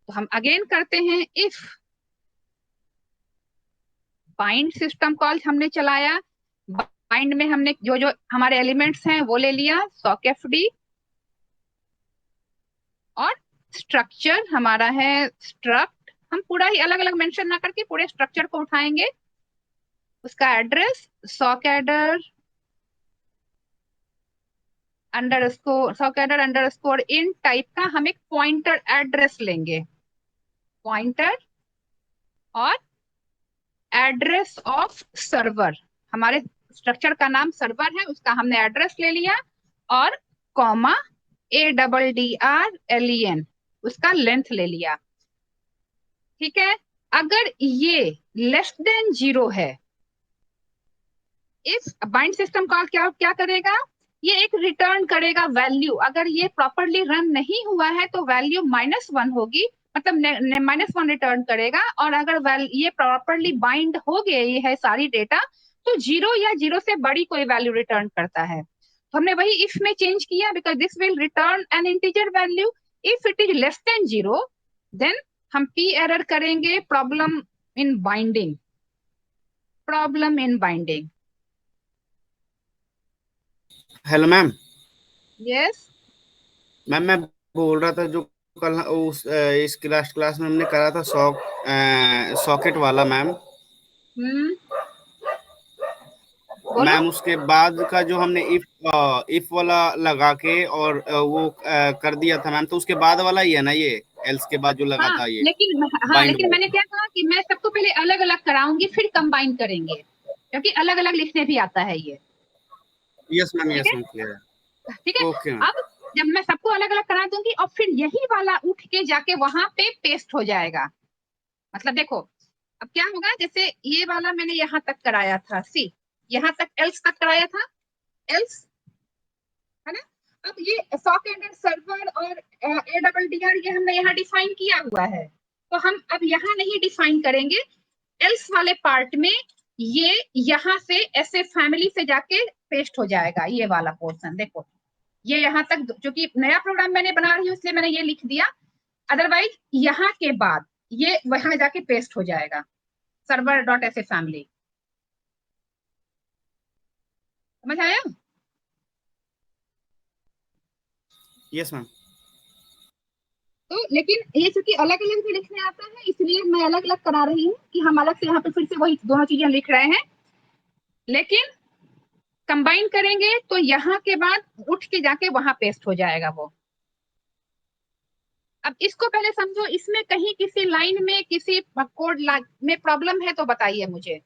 Speaker 1: तो हम अगेन करते हैं, इफ बाइंड सिस्टम कॉल हमने चलाया, बाइंड में हमने जो जो हमारे एलिमेंट्स हैं वो ले लिया, sockfd, और स्ट्रक्चर हमारा है स्ट्रक्ट। हम पूरा ही अलग अलग मेंशन ना करके पूरे स्ट्रक्चर को उठाएंगे। उसका एड्रेस sockadder अंडरस्कोर इन टाइप का हम एक पॉइंटर एड्रेस लेंगे, पॉइंटर और एड्रेस ऑफ सर्वर। हमारे स्ट्रक्चर का नाम सर्वर है, उसका हमने एड्रेस ले लिया, और कॉमा ADDRLEN उसका लेंथ ले लिया। ठीक है। अगर ये लेस देन 0 है, इस बाइंड सिस्टम कॉल क्या क्या करेगा, ये एक रिटर्न करेगा वैल्यू। अगर ये प्रॉपरली रन नहीं हुआ है तो वैल्यू -1 होगी, मतलब -1 रिटर्न करेगा। और अगर ये प्रॉपरली बाइंड हो गई है सारी डेटा, तो 0 या 0 से बड़ी कोई वैल्यू रिटर्न करता है। तो हमने वही इफ में चेंज किया, because this will return an integer value. If it is less than 0, then हम p एरर करेंगे, problem in binding, problem in binding.
Speaker 5: Hello ma'am.
Speaker 1: Yes
Speaker 5: ma'am मैं बोल रहा था जो कल उस इस क्लास में हमने करा था सॉकेट वाला मैम।
Speaker 1: बोलो।
Speaker 5: मैम उसके बाद का जो हमने इफ वाला लगा के और वो कर दिया था मैम, तो उसके बाद वाला ही है ना ये, एल्स के बाद जो लगा था ये बाइंड
Speaker 1: लेकिन मैंने क्या कहा कि मैं सबको पहले अलग अलग कराऊंगी, फिर कंबाइन करेंगे, क्योंकि अलग अलग लिखने भी आता है ये।
Speaker 5: यस मैम, यस
Speaker 1: ठीक है?
Speaker 5: मैम, क्लियर है।
Speaker 1: ठीक है।
Speaker 5: Okay ma'am.
Speaker 1: अब जब मैं सबको अलग अलग करा दूंगी और फिर यही वाला उठ के जाके वहां पे पेस्ट हो जाएगा। मतलब देखो अब क्या होगा, जैसे ये वाला मैंने यहाँ तक कराया था, सी यहाँ तक एल्स तक कराया था, एल्स है ना। अब ये सॉकेट सर्वर और ADDR ये हमने यहाँ डिफाइन किया हुआ है, तो हम अब यहाँ नहीं डिफाइन करेंगे। एल्स वाले पार्ट में ये यहाँ से ऐसे फैमिली से जाके पेस्ट हो जाएगा, ये वाला पोर्शन देखो। ये यहाँ तक, जो कि नया प्रोग्राम मैंने बना रही हूँ इसलिए मैंने ये लिख दिया, अदरवाइज यहाँ के बाद ये वहां जाके पेस्ट हो जाएगा, server.sh फैमिली। समझ आया?
Speaker 5: Yes ma'am.
Speaker 1: तो लेकिन ये चूंकि अलग अलग भी लिखने आता है, इसलिए मैं अलग अलग करा रही हूँ कि हम अलग से यहाँ पे फिर से वही दोनों चीजें लिख रहे हैं। लेकिन कंबाइन करेंगे तो यहाँ के बाद उठ के जाके वहां पेस्ट हो जाएगा वो। अब इसको पहले समझो, इसमें कहीं किसी लाइन में किसी कोड में प्रॉब्लम है तो बताइए मुझे।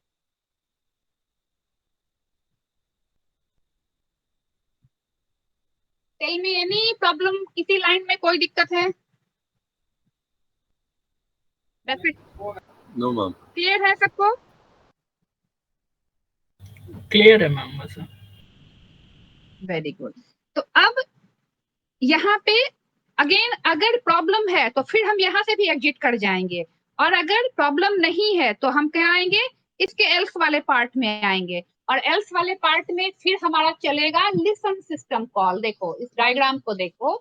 Speaker 1: टेल मी एनी प्रॉब्लम, किसी लाइन में कोई दिक्कत है?
Speaker 2: No ma'am.
Speaker 1: क्लियर है सबको?
Speaker 4: क्लियर है मैम वैसे।
Speaker 1: Very good. तो अब यहाँ पे अगेन अगर प्रॉब्लम है तो फिर हम यहाँ से भी एग्जिट कर जाएंगे, और अगर प्रॉब्लम नहीं है तो हम क्या आएंगे, इसके एल्स वाले पार्ट में आएंगे। और एल्स वाले पार्ट में फिर हमारा चलेगा लिसन सिस्टम कॉल। देखो इस डायग्राम को देखो,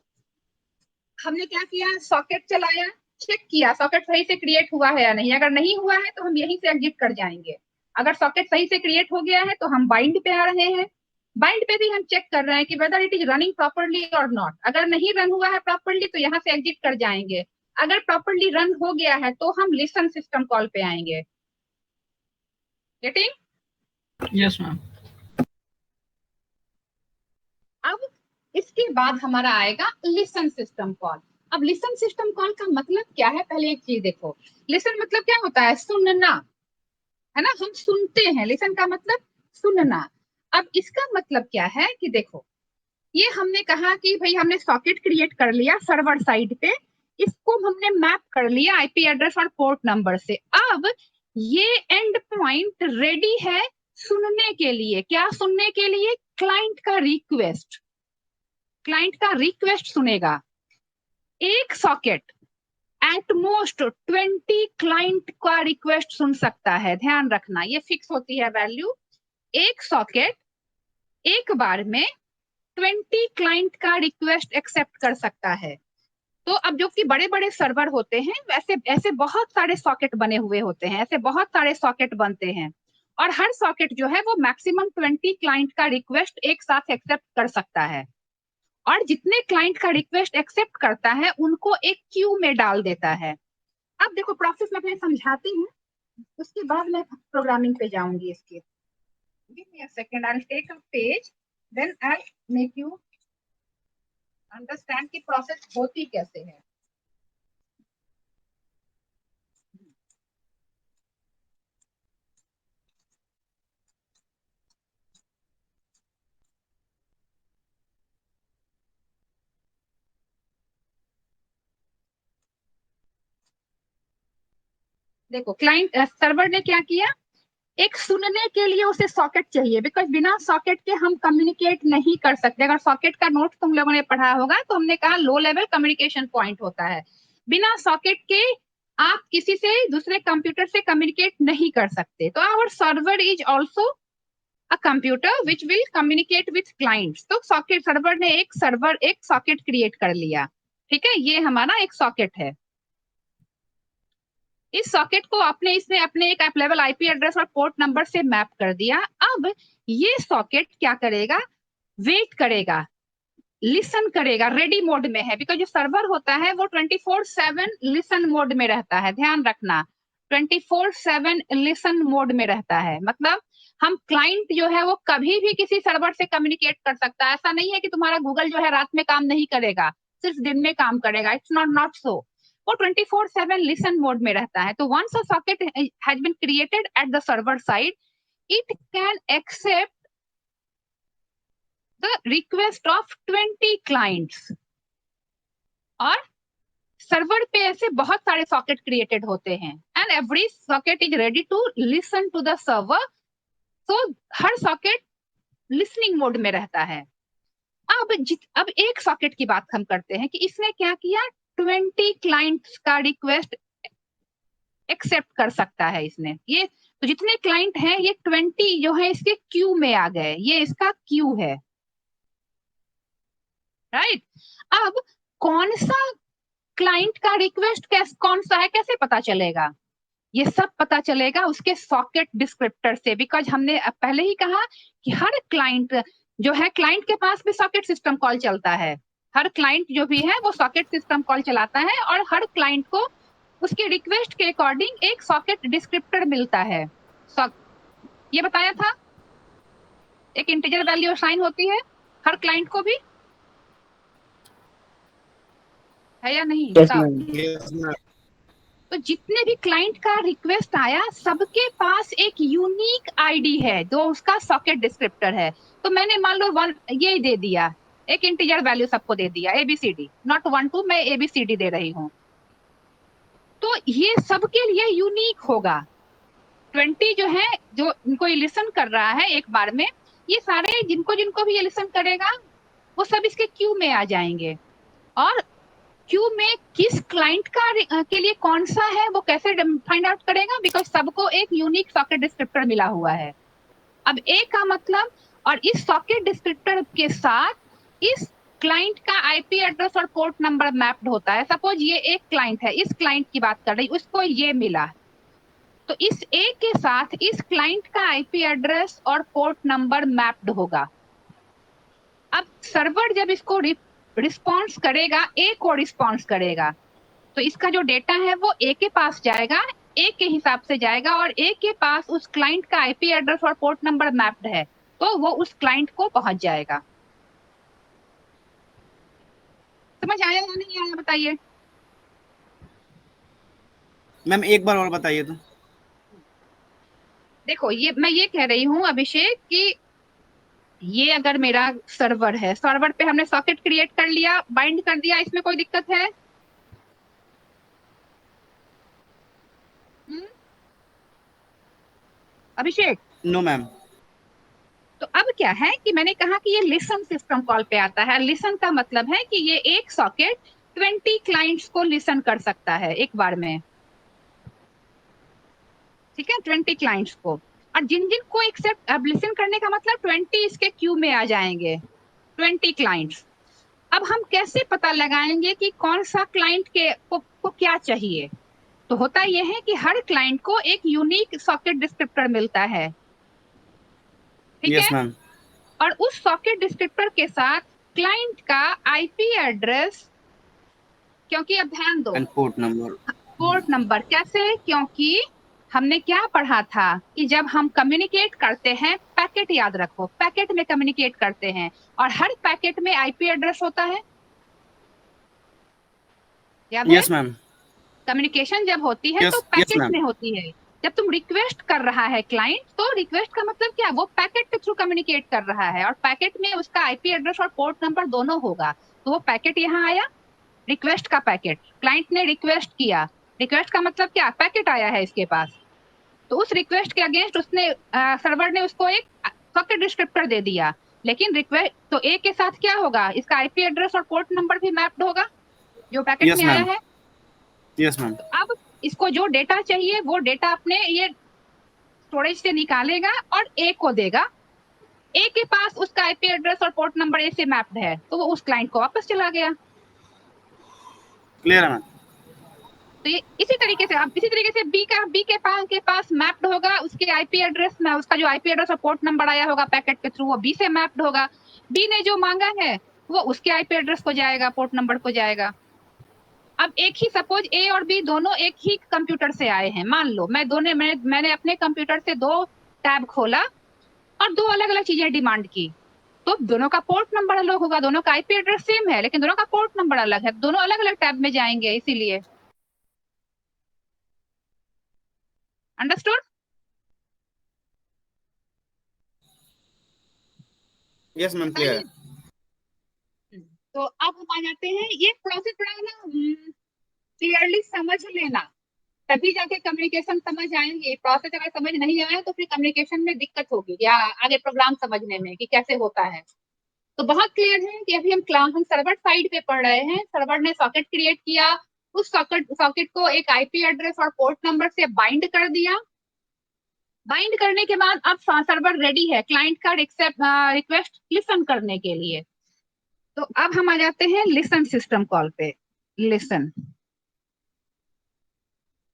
Speaker 1: हमने क्या किया, सॉकेट चलाया, चेक किया सॉकेट सही से क्रिएट हुआ है या नहीं। अगर नहीं हुआ है तो हम यहीं से एग्जिट कर जाएंगे। अगर सॉकेट सही से क्रिएट हो गया है तो हम बाइंड पे आ रहे हैं। बाइंड पे भी हम चेक कर रहे हैं कि whether it is running properly और नॉट। अगर नहीं रन हुआ है प्रॉपरली तो यहाँ से एग्जिट कर जाएंगे। अगर प्रॉपरली रन हो गया है तो हम लिसन सिस्टम कॉल पे आएंगे। गेटिंग?
Speaker 4: Yes ma'am.
Speaker 1: अब इसके बाद हमारा आएगा लिसन सिस्टम कॉल। अब लिसन सिस्टम कॉल का मतलब क्या है, पहले एक चीज देखो। लिसन मतलब क्या होता है, सुनना, है ना, हम सुनते हैं। लिसन का मतलब सुनना। अब इसका मतलब क्या है कि देखो, ये हमने कहा कि भाई हमने सॉकेट क्रिएट कर लिया सर्वर साइड पे, इसको हमने मैप कर लिया आईपी एड्रेस और पोर्ट नंबर से। अब ये एंड पॉइंट रेडी है सुनने के लिए। क्या सुनने के लिए? क्लाइंट का रिक्वेस्ट। क्लाइंट का रिक्वेस्ट सुनेगा। एक सॉकेट एट मोस्ट 20 क्लाइंट का रिक्वेस्ट सुन सकता है। ध्यान रखना, ये फिक्स होती है वैल्यू। एक सॉकेट एक बार में 20 क्लाइंट का रिक्वेस्ट एक्सेप्ट कर सकता है। तो अब जो कि बड़े बड़े सर्वर होते हैं वैसे ऐसे बहुत सारे सॉकेट बने हुए होते हैं, ऐसे बहुत सारे सॉकेट बनते हैं, और हर सॉकेट जो है वो मैक्सिमम 20 क्लाइंट का रिक्वेस्ट एक साथ एक्सेप्ट कर सकता है। और जितने क्लाइंट का रिक्वेस्ट एक्सेप्ट करता है उनको एक क्यू में डाल देता है। अब देखो प्रोसेस मैं पहले समझाती हूँ, उसके बाद मैं प्रोग्रामिंग पे जाऊंगी इसके। Give me a second, I will take a page, then I make you understand कि प्रोसेस होती कैसे है। देखो क्लाइंट सर्वर ने क्या किया, एक सुनने के लिए उसे सॉकेट चाहिए, बिकॉज बिना सॉकेट के हम कम्युनिकेट नहीं कर सकते। अगर सॉकेट का नोट तुम लोगों ने पढ़ा होगा तो हमने कहा लो लेवल कम्युनिकेशन पॉइंट होता है। बिना सॉकेट के आप किसी से दूसरे कंप्यूटर से कम्युनिकेट नहीं कर सकते। तो our server is also a computer which will communicate with clients. तो सॉकेट सर्वर ने एक सॉकेट क्रिएट कर लिया। ठीक है, ये हमारा एक सॉकेट है। इस सॉकेट को आपने इसने अपने एक लेवल आईपी एड्रेस और पोर्ट नंबर से मैप कर दिया। अब ये सॉकेट क्या करेगा, वेट करेगा, लिसन करेगा, रेडी मोड में है। बिकॉज जो सर्वर होता है वो 24/7 लिसन मोड में रहता है। ध्यान रखना, 24/7 लिसन मोड में रहता है। मतलब हम क्लाइंट जो है वो कभी भी किसी सर्वर से कम्युनिकेट कर सकता है। ऐसा नहीं है कि तुम्हारा गूगल जो है रात में काम नहीं करेगा, सिर्फ दिन में काम करेगा। It's not so. वो 24/7 लिसन मोड में रहता है। तो once a socket has been created at the server side, it can accept the request of 20 clients. और सर्वर पे ऐसे बहुत सारे सॉकेट क्रिएटेड होते हैं and every socket is ready to listen to the server. तो हर सॉकेट लिसनिंग मोड में रहता है। अब एक सॉकेट की बात हम करते हैं कि इसने क्या किया, 20 क्लाइंट्स का रिक्वेस्ट एक्सेप्ट कर सकता है इसने। ये तो जितने क्लाइंट हैं ये 20 जो है इसके क्यू में आ गए, ये इसका क्यू है। राइट। अब कौन सा क्लाइंट का रिक्वेस्ट कौन सा है कैसे पता चलेगा? ये सब पता चलेगा उसके सॉकेट डिस्क्रिप्टर से। बिकॉज हमने पहले ही कहा कि हर क्लाइंट जो है, क्लाइंट के पास भी सॉकेट सिस्टम कॉल चलता है। हर क्लाइंट जो भी है वो सॉकेट सिस्टम कॉल चलाता है और हर क्लाइंट को उसके रिक्वेस्ट के अकॉर्डिंग एक सॉकेट डिस्क्रिप्टर मिलता है। ये बताया था, एक इंटीजर वैल्यू असाइन होती है हर क्लाइंट को भी, है या नहीं?
Speaker 3: यस
Speaker 1: बताओ।
Speaker 3: मैम।
Speaker 1: तो जितने भी क्लाइंट का रिक्वेस्ट आया सबके पास एक यूनिक आईडी है जो उसका सॉकेट डिस्क्रिप्टर है। तो मैंने मान लो ये दे दिया, एक इंटीजर वैल्यू सबको दे दिया ABCD, नॉट 1 2, मैं ABCD दे रही हूँ। तो ये सबके लिए यूनिक होगा। 20 जो है जो इनको ये लिसन कर रहा है एक बार में, ये सारे जिनको जिनको भी ये लिसन करेगा वो सब इसके क्यू में आ जाएंगे। और क्यू में किस क्लाइंट का के लिए कौन सा है वो कैसे फाइंड आउट करेगा? बिकॉज सबको एक यूनिक सॉकेट डिस्क्रिप्टर मिला हुआ है। अब ए का मतलब, और इस सॉकेट डिस्क्रिप्टर के साथ इस क्लाइंट का आईपी एड्रेस और पोर्ट नंबर मैप्ड होता है। सपोज ये एक क्लाइंट है, इस क्लाइंट की बात कर रही, उसको ये मिला, तो इस ए के साथ इस क्लाइंट का आईपी एड्रेस और पोर्ट नंबर मैप्ड होगा। अब सर्वर जब इसको रिस्पॉन्स करेगा, ए को रिस्पॉन्स करेगा, तो इसका जो डेटा है वो ए के पास जाएगा, ए के हिसाब से जाएगा, और ए के पास उस क्लाइंट का आईपी एड्रेस और पोर्ट नंबर मैप्ड है, तो वो उस क्लाइंट को पहुंच जाएगा। समझ आया या नहीं आया बताइए?
Speaker 5: मैम एक बार और बताइए तो।
Speaker 1: देखो ये मैं ये कह रही हूँ अभिषेक कि ये अगर मेरा सर्वर है, सर्वर पे हमने सॉकेट क्रिएट कर लिया, बाइंड कर दिया, इसमें कोई दिक्कत है? अभिषेक?
Speaker 5: No ma'am.
Speaker 1: तो अब क्या है कि मैंने कहा कि ये लिसन सिस्टम कॉल पे आता है। लिसन का मतलब है कि ये एक सॉकेट 20 क्लाइंट्स को लिसन कर सकता है एक बार में, ठीक है, 20 क्लाइंट्स को। और जिन जिन को एक्सेप्ट, अब लिसन करने का मतलब 20 इसके क्यू में आ जाएंगे, 20 क्लाइंट्स। अब हम कैसे पता लगाएंगे कि कौन सा क्लाइंट को क्या चाहिए? तो होता यह है कि हर क्लाइंट को एक यूनिक सॉकेट डिस्क्रिप्टर मिलता है, ठीक
Speaker 5: यस
Speaker 1: है,
Speaker 5: मैम।
Speaker 1: और उस सॉकेट डिस्क्रिप्टर के साथ क्लाइंट का आईपी एड्रेस, क्योंकि अब ध्यान दो,
Speaker 5: and port number.
Speaker 1: Port number कैसे? क्योंकि हमने क्या पढ़ा था कि जब हम कम्युनिकेट करते हैं, पैकेट याद रखो, पैकेट में कम्युनिकेट करते हैं और हर पैकेट में आईपी एड्रेस होता है, याद है?
Speaker 5: Yes ma'am.
Speaker 1: कम्युनिकेशन जब होती है तो
Speaker 5: यस यस
Speaker 1: पैकेट
Speaker 5: मैम।
Speaker 1: में होती है। जब तुम रिक्वेस्ट कर रहा है क्लाइंट, तो रिक्वेस्ट का मतलब क्या, वो पैकेट के थ्रू कम्युनिकेट कर रहा है, और पैकेट में उसका आईपी एड्रेस और पोर्ट नंबर दोनों होगा। तो वो पैकेट यहाँ आया, रिक्वेस्ट का पैकेट, क्लाइंट ने रिक्वेस्ट किया, रिक्वेस्ट का मतलब क्या, पैकेट आया है इसके पास, तो उस रिक्वेस्ट के अगेंस्ट उसने सर्वर ने उसको एक सॉकेट डिस्क्रिप्टर दे दिया। लेकिन रिक्वेस्ट तो ए के साथ क्या होगा, इसका आईपी एड्रेस और पोर्ट नंबर भी मैप्ड होगा जो पैकेट
Speaker 5: यस
Speaker 1: में आया
Speaker 5: मैम।
Speaker 1: है।
Speaker 5: Yes ma'am.
Speaker 1: तो अब इसको जो डेटा चाहिए वो डेटा अपने ये स्टोरेज से निकालेगा और ए को देगा। ए के पास उसका आईपी एड्रेस और पोर्ट नंबर ए से मैप्ड है, तो वो उस क्लाइंट को वापस चला गया।
Speaker 5: क्लियर है मैम।
Speaker 1: तो ये इसी तरीके से, अब इसी तरीके से बी के पास मैप्ड होगा, उसके आईपी एड्रेस में, उसका जो आईपी एड्रेस और पोर्ट नंबर आया होगा पैकेट के थ्रू, वो बी से मैप्ड होगा। बी ने जो मांगा है वो उसके आईपी एड्रेस को जाएगा, पोर्ट नंबर को जाएगा। अब एक ही, सपोज ए और बी दोनों एक ही कंप्यूटर से आए हैं, मान लो मैंने अपने कंप्यूटर से 2 टैब खोला और 2 अलग अलग चीजें डिमांड की, तो दोनों का पोर्ट नंबर अलग होगा, दोनों का आईपी एड्रेस सेम है लेकिन दोनों का पोर्ट नंबर अलग है, दोनों अलग अलग टैब में जाएंगे, इसीलिए। अंडरस्टूड?
Speaker 5: यस मैम क्लियर है।
Speaker 1: तो अब हम आ जाते हैं, ये प्रोसेस थोड़ा ना क्लियरली समझ लेना, तभी जाके कम्युनिकेशन समझ आएंगे। प्रोसेस अगर समझ नहीं आया तो फिर कम्युनिकेशन में दिक्कत होगी या आगे प्रोग्राम समझने में कि कैसे होता है। तो बहुत क्लियर है कि अभी हम सर्वर साइड पे पढ़ रहे हैं। सर्वर ने सॉकेट क्रिएट किया, उस सॉकेट को एक आईपी एड्रेस और पोर्ट नंबर से बाइंड कर दिया। बाइंड करने के बाद अब सर्वर रेडी है क्लाइंट का रिक्वेस्ट लिसन करने के लिए। तो अब हम आ जाते हैं लिसन सिस्टम कॉल पे।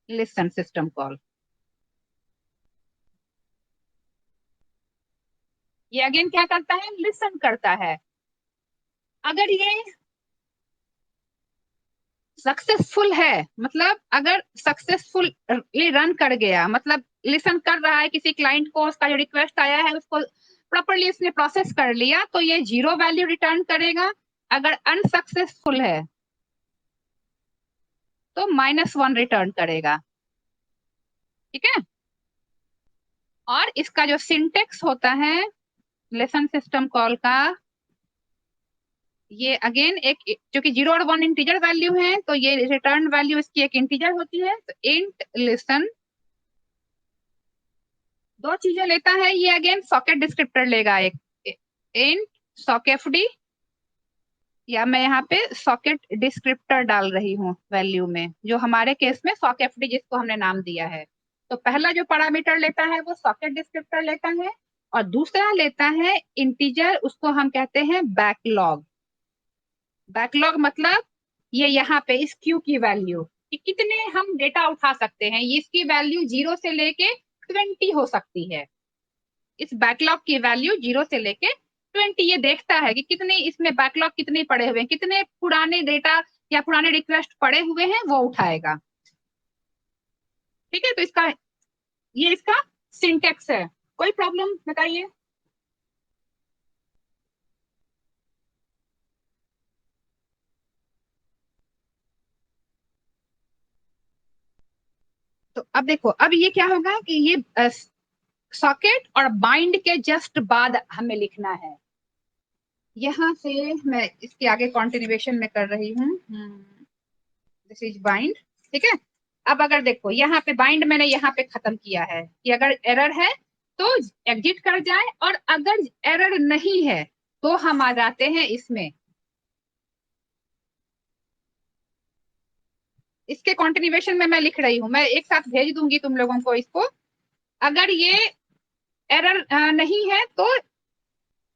Speaker 1: लिसन सिस्टम कॉल, ये अगेन क्या करता है, लिसन करता है। अगर ये सक्सेसफुल है, मतलब अगर सक्सेसफुली रन कर गया, मतलब लिसन कर रहा है किसी क्लाइंट को, उसका जो रिक्वेस्ट आया है उसको प्रॉपरली उसने प्रोसेस कर लिया, तो ये 0 वैल्यू रिटर्न करेगा। अगर अनसक्सेसफुल है तो -1 रिटर्न करेगा, ठीक है। और इसका जो सिंटेक्स होता है लिसन सिस्टम कॉल का, ये अगेन एक, क्योंकि 0 और 1 इंटीजर वैल्यू है तो ये रिटर्न वैल्यू इसकी एक इंटीजर होती है। तो इंट लिसन 2 चीजें लेता है ये, अगेन सॉकेट डिस्क्रिप्टर लेगा, एक इंट सॉकेफडी, या मैं यहाँ पे सॉकेट डिस्क्रिप्टर डाल रही हूँ वैल्यू में, जो हमारे केस में सॉकेफडी जिसको हमने नाम दिया है। तो पहला जो पैरामीटर लेता है वो सॉकेट डिस्क्रिप्टर लेता है, और दूसरा लेता है इंटीजर, उसको हम कहते हैं बैकलॉग। बैकलॉग मतलब ये यहाँ पे इस क्यू की वैल्यू कि कितने हम डेटा उठा सकते हैं, ये इसकी वैल्यू 0 से लेके 20 हो सकती है। इस बैकलॉग की वैल्यू 0 से लेके 20 ये देखता है कि कितने इसमें बैकलॉग कितने पड़े हुए हैं, कितने पुराने डेटा या पुराने रिक्वेस्ट पड़े हुए हैं वो उठाएगा। ठीक है, तो ये इसका सिंटेक्स है। कोई प्रॉब्लम बताइए? तो अब देखो, अब ये क्या होगा कि ये सॉकेट और बाइंड के जस्ट बाद हमें लिखना है। यहां से मैं इसके आगे कॉन्टिन्यूएशन में कर रही हूँ, दिस इज बाइंड। ठीक है, अब अगर देखो यहाँ पे बाइंड मैंने यहाँ पे खत्म किया है कि अगर एरर है तो एग्जिट कर जाए, और अगर एरर नहीं है तो हम आ जाते हैं इसमें। इसके कॉन्टिन्यूएशन में मैं लिख रही हूँ, मैं एक साथ भेज दूंगी तुम लोगों को इसको। अगर ये एरर नहीं है तो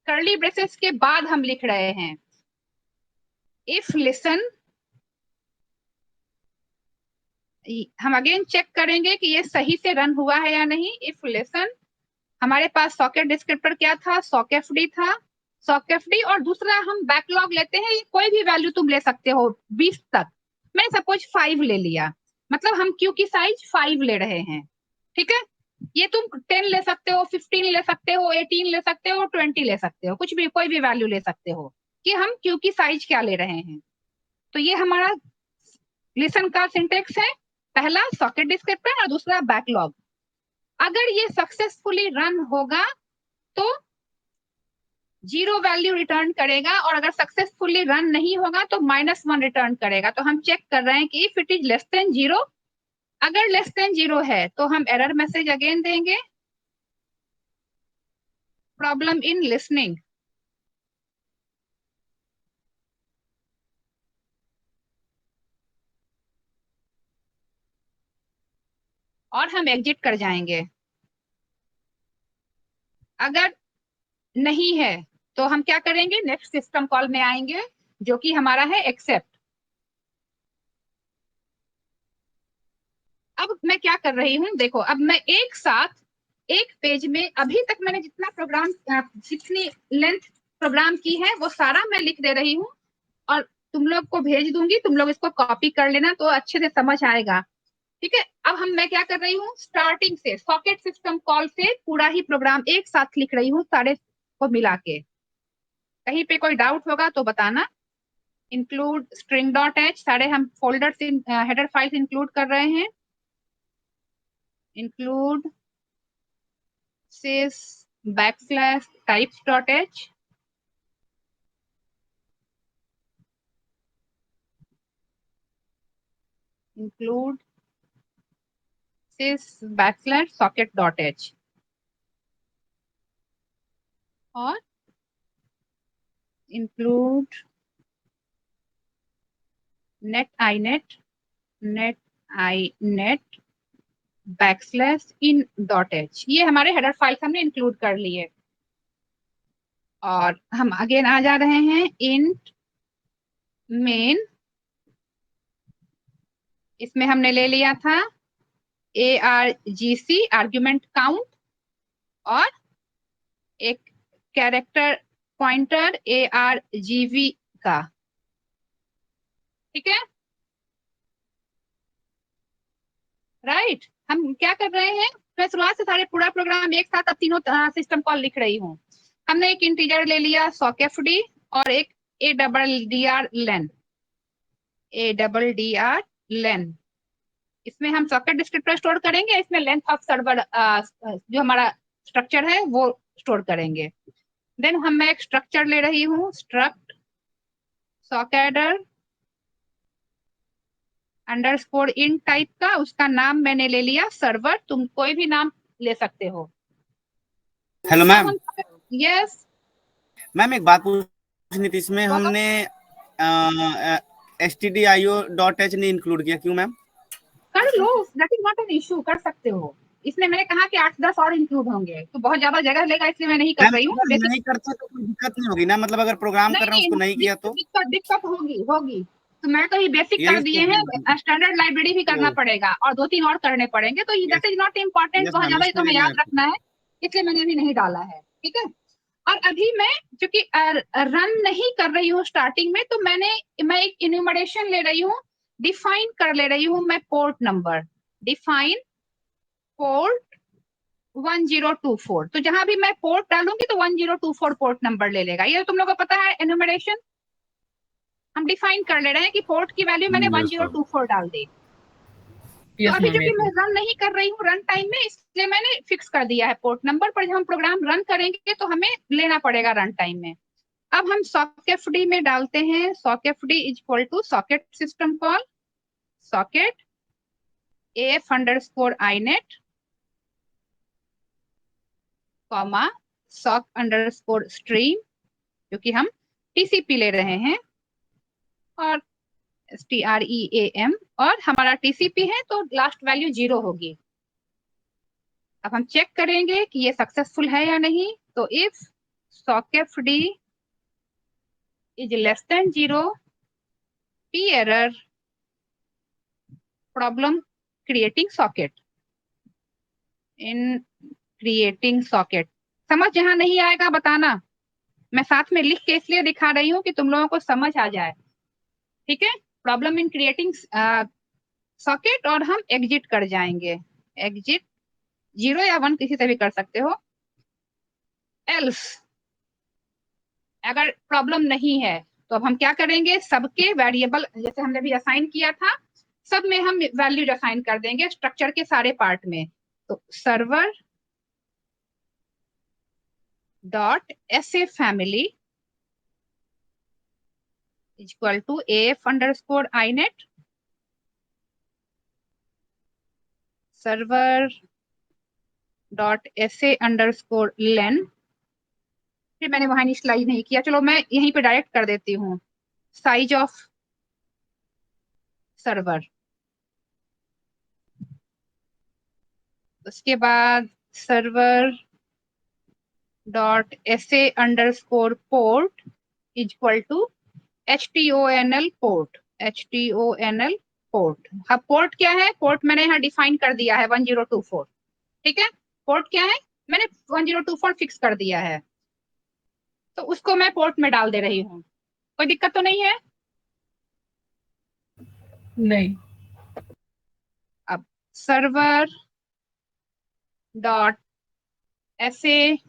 Speaker 1: कर्ली ब्रेसेस के बाद हम लिख रहे हैं इफ लिसन। हम अगेन चेक करेंगे कि ये सही से रन हुआ है या नहीं। इफ लिसन, हमारे पास सॉकेट डिस्क्रिप्टर क्या था, सॉकेफडी था, सॉकेफडी, और दूसरा हम बैकलॉग लेते हैं, कोई भी वैल्यू तुम ले सकते हो 20 तक। मैंने सपोज 5 ले लिया, मतलब हम क्यू की साइज 5 ले रहे हैं। ठीक है, ये तुम 10 ले सकते हो, 15 ले सकते हो, 18 ले सकते हो, 20 ले सकते हो, कुछ भी कोई भी वैल्यू ले सकते हो कि हम क्यू की साइज क्या ले रहे हैं। तो ये हमारा लिसन का सिंटेक्स है, पहला सॉकेट डिस्क्रिप्टर और दूसरा बैकलॉग। अगर ये सक्सेसफुली रन होगा तो 0 वैल्यू रिटर्न करेगा, और अगर सक्सेसफुली रन नहीं होगा तो -1 रिटर्न करेगा। तो हम चेक कर रहे हैं कि if it is less than 0, अगर लेस देन 0 है तो हम एरर मैसेज अगेन देंगे, प्रॉब्लम इन लिसनिंग। और हम एग्जिट कर जाएंगे। अगर नहीं है तो हम क्या करेंगे, नेक्स्ट सिस्टम कॉल में आएंगे जो कि हमारा है एक्सेप्ट। अब मैं क्या कर रही हूँ, देखो अब मैं एक साथ एक पेज में अभी तक मैंने जितना प्रोग्राम, जितनी लेंथ प्रोग्राम की है वो सारा मैं लिख दे रही हूँ और तुम लोग को भेज दूंगी, तुम लोग इसको कॉपी कर लेना तो अच्छे से समझ आएगा। ठीक है, अब मैं क्या कर रही हूँ, स्टार्टिंग से सॉकेट सिस्टम कॉल से पूरा ही प्रोग्राम एक साथ लिख रही हूँ, सारे को मिला के। कहीं पे कोई डाउट होगा तो बताना। इंक्लूड string.h, सारे हम फोल्डर्स हेडर फाइल्स इंक्लूड कर रहे हैं। Include sys \types.h, include sys \socket.h, और include net inet \in.h। ये हमारे हेडर फाइल्स हमने इंक्लूड कर लिए। और हम अगेन आ जा रहे हैं int main, इसमें हमने ले लिया था argc आर्ग्यूमेंट काउंट, और एक कैरेक्टर पॉइंटर argv का। ठीक है, राइट। हम क्या कर रहे हैं, मैं शुरुआत से सारे पूरा प्रोग्राम एक साथ अब तीनों सिस्टम कॉल लिख रही हूँ। हमने एक इंटीजर ले लिया सॉकेफडी और एक addr len। इसमें हम सॉकेट डिस्क्रिप्टर स्टोर करेंगे, इसमें लेंथ ऑफ सर्वर जो हमारा स्ट्रक्चर है वो स्टोर करेंगे। देन मैं एक स्ट्रक्चर ले रही हूँ, स्ट्रक्ट सॉकेडर _int टाइप का, उसका नाम मैंने ले लिया सर्वर, तुम कोई भी नाम ले सकते हो।
Speaker 5: Hello ma'am.
Speaker 1: यस
Speaker 5: मैम एक बात पूछनी थी, इसमें हमने stdio.h नहीं इंक्लूड किया, क्यों मैम?
Speaker 1: कर लो, that is not an issue, कर सकते हो। इसमें मैंने कहा कि 8-10 और इंक्लूड होंगे, तो बहुत ज्यादा जगह लेगा, इसलिए मैं नहीं कर रही हूँ।
Speaker 5: अगर नहीं करते तो कोई दिक्कत नहीं होगी ना, मतलब अगर प्रोग्राम कर रहा हूँ उसको नहीं किया तो
Speaker 1: दिक्कत होगी। तो मैं तो ये बेसिक कर दिए हैं, स्टैंडर्ड लाइब्रेरी भी करना पड़ेगा और 2-3 और करने पड़ेंगे, तो दैट इज नॉट इम्पोर्टेंट, बहुत ज्यादा ये तो हमें याद रखना है, इसलिए मैंने अभी नहीं डाला है, ठीक है। और अभी मैं चूंकि रन नहीं कर रही हूँ स्टार्टिंग में, तो मैं एक इन्यूमरेशन ले रही हूँ, डिफाइन कर ले रही हूँ मैं पोर्ट नंबर, डिफाइन पोर्ट 1024। तो जहां भी मैं पोर्ट डालूंगी तो 1024 पोर्ट नंबर ले लेगा। ये तुम लोगों को पता है एन्यूमरेशन, हम डिफाइन कर ले रहे हैं कि पोर्ट की वैल्यू मैंने 1024 डाल दी। तो अभी जो कि मैं रन नहीं कर रही हूँ रन टाइम में, इसलिए मैंने फिक्स कर दिया है पोर्ट नंबर पर। जब हम प्रोग्राम रन करेंगे तो हमें लेना पड़ेगा रन टाइम में। अब हम sockfd में डालते हैं, sockfd is equal to socket system call socket af_inet comma sock_stream, क्योंकि हम टीसीपी ले रहे हैं, और stream, और हमारा टीसीपी है तो लास्ट वैल्यू 0 होगी। अब हम चेक करेंगे कि ये सक्सेसफुल है या नहीं। तो if sockfd is less than 0, p error, problem creating socket, in creating socket. समझ जहां नहीं आएगा बताना, मैं साथ में लिख के इसलिए दिखा रही हूँ कि तुम लोगों को समझ आ जाए, ठीक है। प्रॉब्लम इन क्रिएटिंग सॉकेट, और हम एग्जिट कर जाएंगे, एग्जिट 0 या 1 किसी से भी कर सकते हो। एल्स अगर प्रॉब्लम नहीं है तो अब हम क्या करेंगे, सबके वेरिएबल जैसे हमने भी असाइन किया था, सब में हम वैल्यू असाइन कर देंगे स्ट्रक्चर के सारे पार्ट में। तो server dot sa family equal to af_inet server dot sa_len। फिर मैंने वहां इनिशियलाइज नहीं किया, चलो मैं यहीं पे डायरेक्ट कर देती हूँ, साइज ऑफ सर्वर। उसके बाद server dot sa_port equal to HTONL port, HTONL port. अब पोर्ट क्या है, पोर्ट मैंने यहाँ डिफाइन कर दिया है 1024, ठीक है। पोर्ट क्या है, मैंने 1024 फिक्स कर दिया है, तो उसको मैं पोर्ट में डाल दे रही हूँ। कोई दिक्कत तो नहीं है?
Speaker 4: नहीं।
Speaker 1: अब server dot sa_addr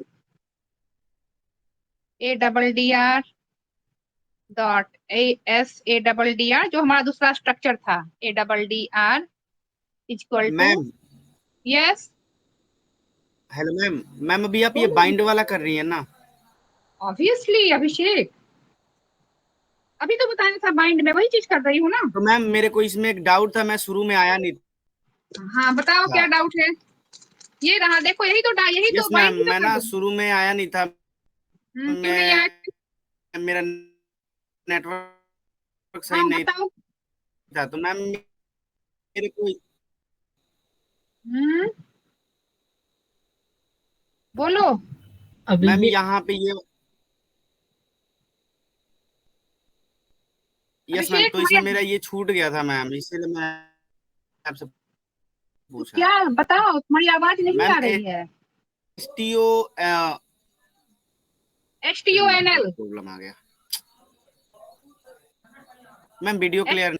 Speaker 1: dot saddr, जो हमारा दूसरा स्ट्रक्चर था, addr equal to, yes
Speaker 5: hello ma'am. Ma'am अभी आप ये बाइंड वाला कर रही है ना?
Speaker 1: ऑब्वियसली अभिषेक, अभी तो बताया था बाइंड में, वही चीज कर रही हूँ ना।
Speaker 5: तो मैम मेरे को इसमें एक डाउट था, मैं शुरू में आया नहीं।
Speaker 1: हाँ बताओ क्या डाउट है। ये रहा, देखो यही तो यही तो
Speaker 5: मैम
Speaker 1: बाइंड
Speaker 5: मैं ना शुरू में आया नहीं था,
Speaker 1: क्यों नहीं आया?
Speaker 5: मेरा नेटवर्क सही नहीं
Speaker 1: बताओ।
Speaker 5: था, तो मैम मेरे को
Speaker 1: बोलो।
Speaker 4: अभी
Speaker 5: मैम यहाँ पे ये यस मैम, तो इसमें मेरा ये छूट गया था मैम, इसलिए मैं आपसे पूछा।
Speaker 1: क्या बताओ, तुम्हारी आवाज नहीं आ रही है। HTONL
Speaker 5: प्रॉब्लम आ गया मैम, वीडियो क्लियर।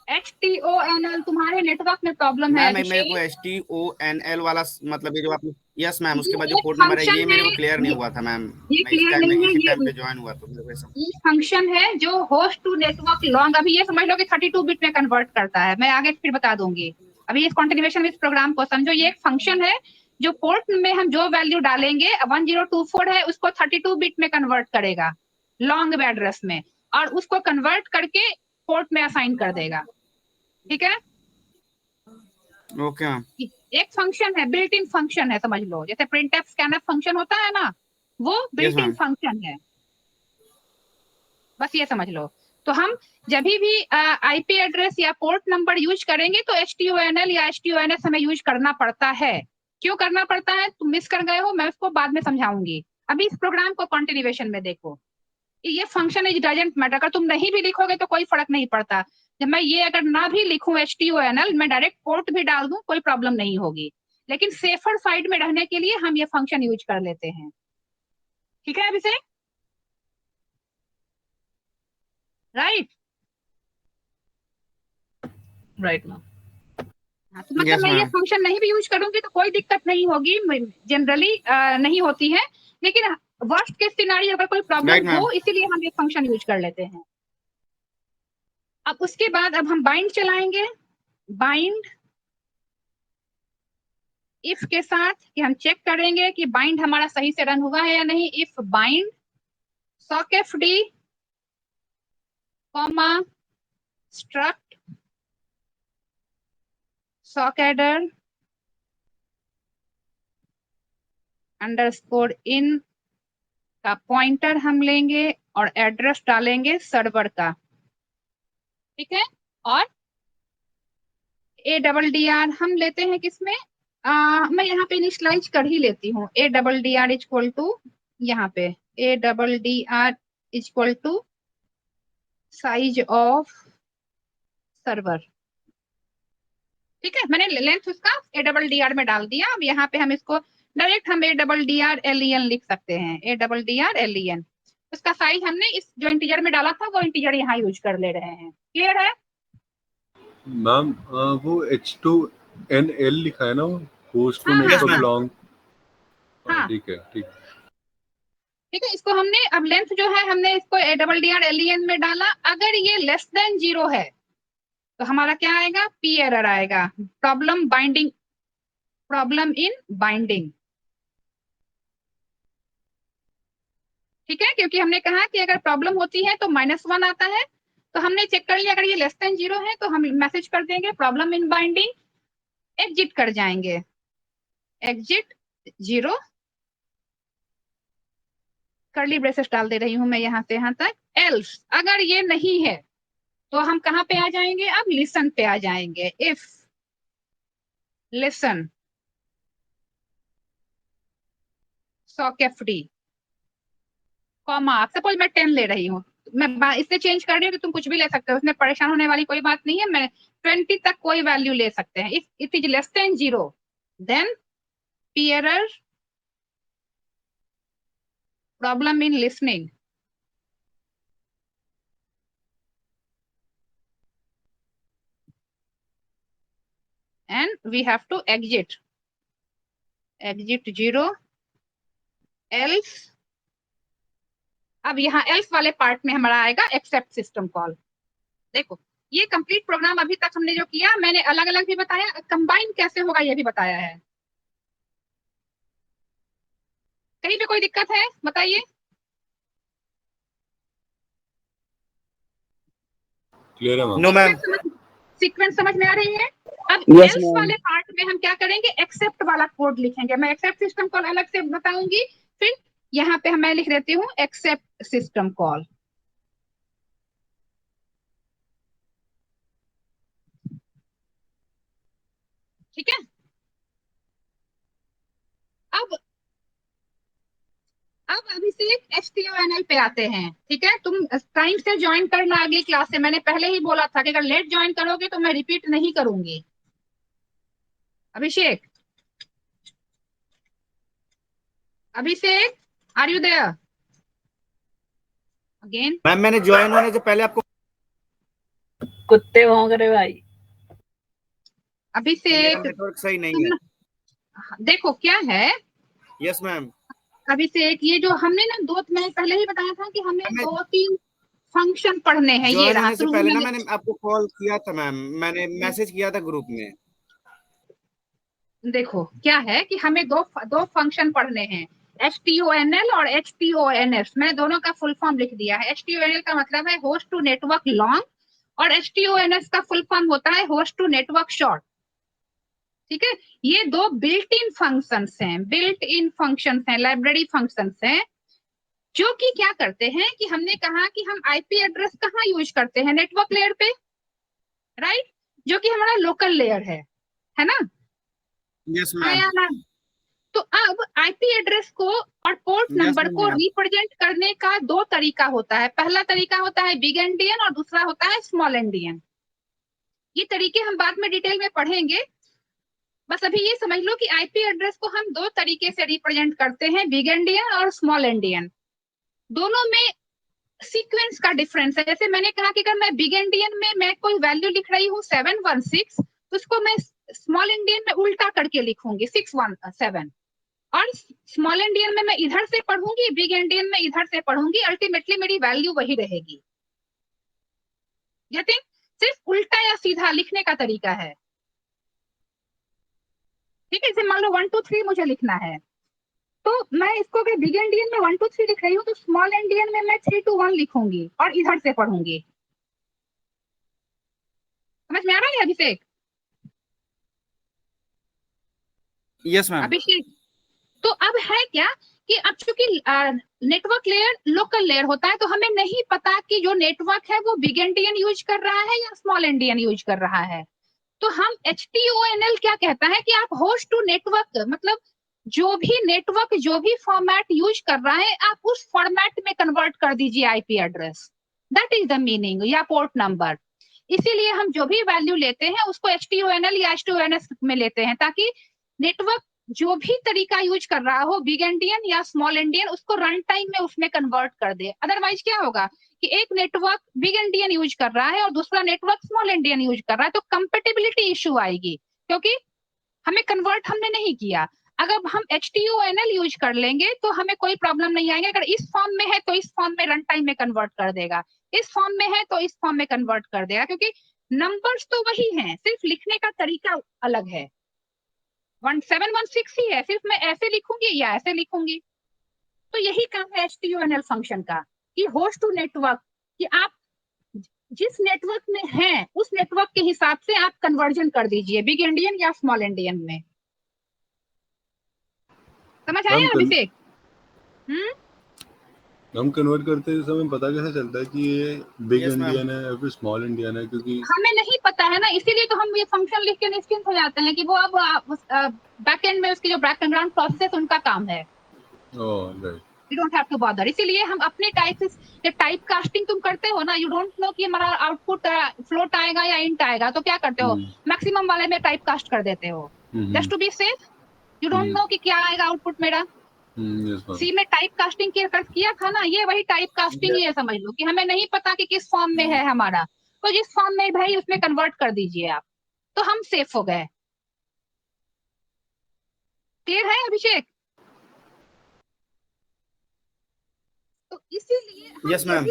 Speaker 1: HTONL तुम्हारे नेटवर्क में प्रॉब्लम है
Speaker 5: मैम मेरे को HTONL वाला मतलब ये जो आपने, यस मैम, उसके बाद जो पोर्ट नंबर है ये मेरे को क्लियर नहीं हुआ था मैम।
Speaker 1: ये क्लियर नहीं है,
Speaker 2: इसी टाइम पे ज्वाइन हुआ तो मेरे को
Speaker 1: ये फंक्शन है जो होस्ट टू नेटवर्क लॉन्ग, अभी ये समझ लो कि 32 बिट में कन्वर्ट करता है, मैं आगे फिर बता दूंगी। अभी इस कंटिन्यूएशन में इस प्रोग्राम को समझो, ये एक फंक्शन है जो पोर्ट में हम जो वैल्यू डालेंगे 1024 है, उसको 32 बिट में कन्वर्ट करेगा लॉन्ग एड्रेस में, और उसको कन्वर्ट करके पोर्ट में असाइन कर देगा, ठीक है।
Speaker 5: Okay ma'am.
Speaker 1: एक फंक्शन है, बिल्ट इन फंक्शन है, समझ लो, जैसे printf scanf फंक्शन होता है ना, वो बिल्ट इन फंक्शन है, बस ये समझ लो। तो हम जब भी आईपी एड्रेस या पोर्ट नंबर यूज करेंगे तो HTONL या HTONS हमें यूज करना पड़ता है। क्यों करना पड़ता है, तुम मिस कर गए हो, मैं उसको बाद में समझाऊंगी। अभी इस प्रोग्राम को कंटिन्यूएशन में देखो। ये फंक्शन इज डजंट मैटर, अगर तुम नहीं भी लिखोगे तो कोई फर्क नहीं पड़ता। जब मैं ये अगर ना भी लिखूं HTONL, मैं डायरेक्ट पोर्ट भी डाल दूं, कोई प्रॉब्लम नहीं होगी। लेकिन सेफर साइड में रहने के लिए हम ये फंक्शन यूज कर लेते हैं। ठीक है अभिषेक, राइट?
Speaker 4: Right ma'am.
Speaker 1: हाँ, तो मतलब
Speaker 5: Yes,
Speaker 1: मैं ये
Speaker 5: ma'am.
Speaker 1: फंक्शन नहीं भी यूज करूंगी तो कोई दिक्कत नहीं होगी, जनरली नहीं होती है। लेकिन वर्स्ट केस सिनेरियो अगर कोई
Speaker 5: Right,
Speaker 1: प्रॉब्लम
Speaker 5: ma'am.
Speaker 1: हो, इसीलिए हम ये फंक्शन यूज कर लेते हैं। अब उसके बाद अब हम बाइंड चलाएंगे। बाइंड इफ के साथ कि हम चेक करेंगे कि बाइंड हमारा सही से रन हुआ है या नहीं। If bind sockfd comma struct sockadder underscore in का पॉइंटर हम लेंगे और एड्रेस डालेंगे सर्वर का, ठीक है। और ADDR हम लेते हैं किसमें, मैं यहाँ पे इनिशियलाइज कर ही लेती हूँ। ADDR इक्वल टू, यहाँ पे ADDR equal to size of server, ठीक है। मैंने लेंथ उसका ADDR में डाल दिया। अब यहाँ पे हम इसको डायरेक्ट हम ADDR len लिख सकते हैं। ADDR len, उसका साइज हमने इस जो इंटीजर में डाला था वो इंटीजर यहाँ यूज कर ले रहे हैं। क्लियर है
Speaker 2: मैम? वो H2NL लिखा है ना, वो होस्ट टू
Speaker 1: हाँ,
Speaker 2: नेटवर्क
Speaker 5: हाँ,
Speaker 2: लॉन्ग।
Speaker 1: हाँ।
Speaker 2: ठीक है, ठीक।
Speaker 1: ठीक है, इसको हमने अब लेंथ जो है हमने इसको ADDR len में डाला। अगर ये लेस देन 0 है तो हमारा क्या आएगा, P एरर आएगा, problem binding, problem in binding. ठीक है, क्योंकि हमने कहा कि अगर प्रॉब्लम होती है तो -1 आता है। तो हमने चेक कर लिया, अगर ये लेस देन 0 है तो हम मैसेज कर देंगे प्रॉब्लम इन बाइंडिंग, एग्जिट कर जाएंगे, एग्जिट 0, कर्ली ब्रेसेस डाल दे रही हूं मैं यहाँ से यहाँ तक। एल्स अगर ये नहीं है तो हम कहाँ पे आ जाएंगे, अब लिसन पे आ जाएंगे। If listen sockfd comma, suppose मैं 10 ले रही हूँ, मैं इससे चेंज कर रही हूँ तो तुम कुछ भी ले सकते हो, उसमें परेशान होने वाली कोई बात नहीं है। मैं 20 तक कोई वैल्यू ले सकते हैं। If it is less than 0 then P error, problem in listening, and we have to exit 0 else। अब यहाँ else वाले पार्ट में हमारा आएगा एक्सेप्ट सिस्टम कॉल। देखो ये कंप्लीट प्रोग्राम अभी तक हमने जो किया, मैंने अलग अलग भी बताया, कंबाइन कैसे होगा ये भी बताया है। कहीं पे कोई दिक्कत है बताइए।
Speaker 2: क्लियर है मैम?
Speaker 5: No ma'am.
Speaker 1: सीक्वेंस समझ में आ रही है। अब
Speaker 3: Yes,
Speaker 1: एल्स
Speaker 3: ma'am.
Speaker 1: वाले पार्ट में हम क्या करेंगे, एक्सेप्ट वाला कोड लिखेंगे। मैं एक्सेप्ट सिस्टम कॉल अलग से बताऊंगी। फिर यहाँ पे मैं लिख देती हूँ एक्सेप्ट सिस्टम कॉल। ठीक है, अब अभिषेक HTML पे आते हैं। ठीक है, तुम टाइम से ज्वाइन करना अगली क्लास से। मैंने पहले ही बोला था कि अगर लेट ज्वाइन करोगे तो मैं रिपीट नहीं करूंगी। Abhishek, Abhishek are you there again?
Speaker 5: Ma'am मैंने ज्वाइन होने से पहले आपको
Speaker 4: कुत्ते भौंक रहे भाई।
Speaker 5: मेरा
Speaker 1: अभिषेक
Speaker 5: नेटवर्क सही नहीं है।
Speaker 1: देखो क्या है
Speaker 5: यस मैम।
Speaker 1: अभिषेक, ये जो हमने ना मैंने पहले ही बताया था कि हमें
Speaker 5: मैं
Speaker 1: 2-3 फंक्शन पढ़ने हैं। ये
Speaker 5: ज्वाइन
Speaker 1: रहा
Speaker 5: होने से
Speaker 1: शुरू
Speaker 5: पहले
Speaker 1: में
Speaker 5: ना मैंने आपको कॉल किया था मैम, मैंने मैसेज किया था ग्रुप में।
Speaker 1: देखो क्या है कि हमें दो फंक्शन पढ़ने हैं, HTONL और HTONS। मैंने दोनों का फुल फॉर्म लिख दिया है। HTONL का मतलब है होस्ट टू नेटवर्क लॉन्ग और HTONS का फुल फॉर्म होता है होस्ट टू नेटवर्क शॉर्ट। ठीक है, ये दो बिल्ट इन फंक्शंस हैं, बिल्ट इन फंक्शंस हैं, लाइब्रेरी फंक्शंस हैं। जो कि क्या करते हैं कि हमने कहा कि हम आईपी एड्रेस कहाँ यूज करते हैं, नेटवर्क लेयर पे, राइट, जो कि हमारा लोकल लेयर है ना।
Speaker 5: यस
Speaker 1: हाँ
Speaker 5: मैम।
Speaker 1: या ना। तो अब आईपी एड्रेस को और पोर्ट
Speaker 5: यस
Speaker 1: नंबर को
Speaker 5: मैम।
Speaker 1: रिप्रेजेंट करने का दो तरीका होता है। पहला तरीका होता है बिग एंडियन और दूसरा होता है स्मॉल एंडियन। ये तरीके हम बाद में डिटेल में पढ़ेंगे, बस अभी ये समझ लो कि आईपी एड्रेस को हम दो तरीके से रिप्रेजेंट करते हैं, बिग एंडियन और स्मॉल एंडियन। दोनों में सीक्वेंस का डिफरेंस है। जैसे मैंने कहा कि अगर मैं बिग एंडियन में मैं कोई वैल्यू लिख रही हूँ 716, तो उसको मैं स्मॉल एंडियन में उल्टा करके लिखूंगी 617, और स्मॉल एंडियन में मैं इधर से पढ़ूंगी, बिग एंडियन में इधर से पढ़ूंगी, अल्टीमेटली मेरी वैल्यू वही रहेगी। गेटिंग? सिर्फ उल्टा या सीधा लिखने का तरीका है, ठीक है। जैसे मान लो 1 2 3 मुझे लिखना है, तो मैं इसको अगर बिग एंडियन में 1 2 3 लिख रही हूँ तो स्मॉल एंडियन में मैं 3 2 1 लिखूंगी और इधर से पढ़ूंगी। समझ में आ रहा है अभिषेक?
Speaker 5: Yes ma'am.
Speaker 1: अभिषेक, तो अब है क्या कि अब चूंकि नेटवर्क लेयर लोकल लेयर होता है, तो हमें नहीं पता कि जो नेटवर्क है वो बिग एंडियन यूज कर रहा है या स्मॉल एंडियन यूज कर रहा है। तो हम HTONL क्या कहता है कि आप होस्ट टू नेटवर्क, मतलब जो भी नेटवर्क जो भी फॉर्मेट यूज कर रहा है आप उस फॉर्मेट में कन्वर्ट कर दीजिए IP address. That is the meaning, या पोर्ट नंबर। इसीलिए हम जो भी वैल्यू लेते हैं उसको HTONL या HTONS में लेते हैं, ताकि नेटवर्क जो भी तरीका यूज कर रहा हो, बिग एंडियन या स्मॉल एंडियन, उसको रन टाइम में उसमें कन्वर्ट कर दे। अदरवाइज क्या होगा कि एक नेटवर्क बिग एंडियन यूज कर रहा है और दूसरा नेटवर्क स्मॉल एंडियन यूज कर रहा है, तो कंपेटेबिलिटी इश्यू आएगी, क्योंकि हमें कन्वर्ट हमने नहीं किया। अगर हम HTONL यूज कर लेंगे तो हमें कोई प्रॉब्लम नहीं आएगी। अगर इस फॉर्म में है तो इस फॉर्म में रन टाइम में कन्वर्ट कर देगा, इस फॉर्म में है तो इस फॉर्म में कन्वर्ट कर देगा, क्योंकि नंबर्स तो वही हैं, सिर्फ लिखने का तरीका अलग है। 1716 ही है, सिर्फ मैं ऐसे लिखूंगी या ऐसे लिखूंगी। तो यही काम है HTONL फंक्शन का, कि होस्ट टू नेटवर्क, कि आप जिस नेटवर्क में हैं उस नेटवर्क के हिसाब से आप कन्वर्जन कर दीजिए, बिग एंडियन या स्मॉल एंडियन में। समझ आया अभिषेक?
Speaker 2: हम कन्वर्ट करते समय पता कैसे चलता है कि ये बिग
Speaker 5: Yes, ma'am.
Speaker 2: इंडियन है या फिर स्मॉल इंडियन है? क्योंकि
Speaker 1: हमें नहीं पता है ना, इसीलिए तो हम ये फंक्शन लिख के निश्चिंत हो जाते हैं कि वो अब बैक एंड में उसकी जो बैकग्राउंड प्रोसेस है उनका काम है।
Speaker 2: Right.
Speaker 1: You don't have to bother. इसीलिए हम अपने टाइप से, जब टाइप कास्टिंग तुम करते हो ना, यू डोंट नो कि हमारा आउटपुट फ्लोट आएगा या इंट आएगा, तो क्या करते हो, मैक्सिमम वाले में टाइप कास्ट कर देते हो, just to be safe. You don't know कि क्या आएगा आउटपुट मेरा। सी में टाइप कास्टिंग किया था ना, ये वही टाइप कास्टिंग ही है, समझ लो कि हमें नहीं पता कि किस फॉर्म में है हमारा, तो जिस फॉर्म में भाई उसमें कन्वर्ट कर दीजिए आप, तो हम सेफ हो गए। क्लियर है अभिषेक? तो इसीलिए
Speaker 5: Yes, ma'am.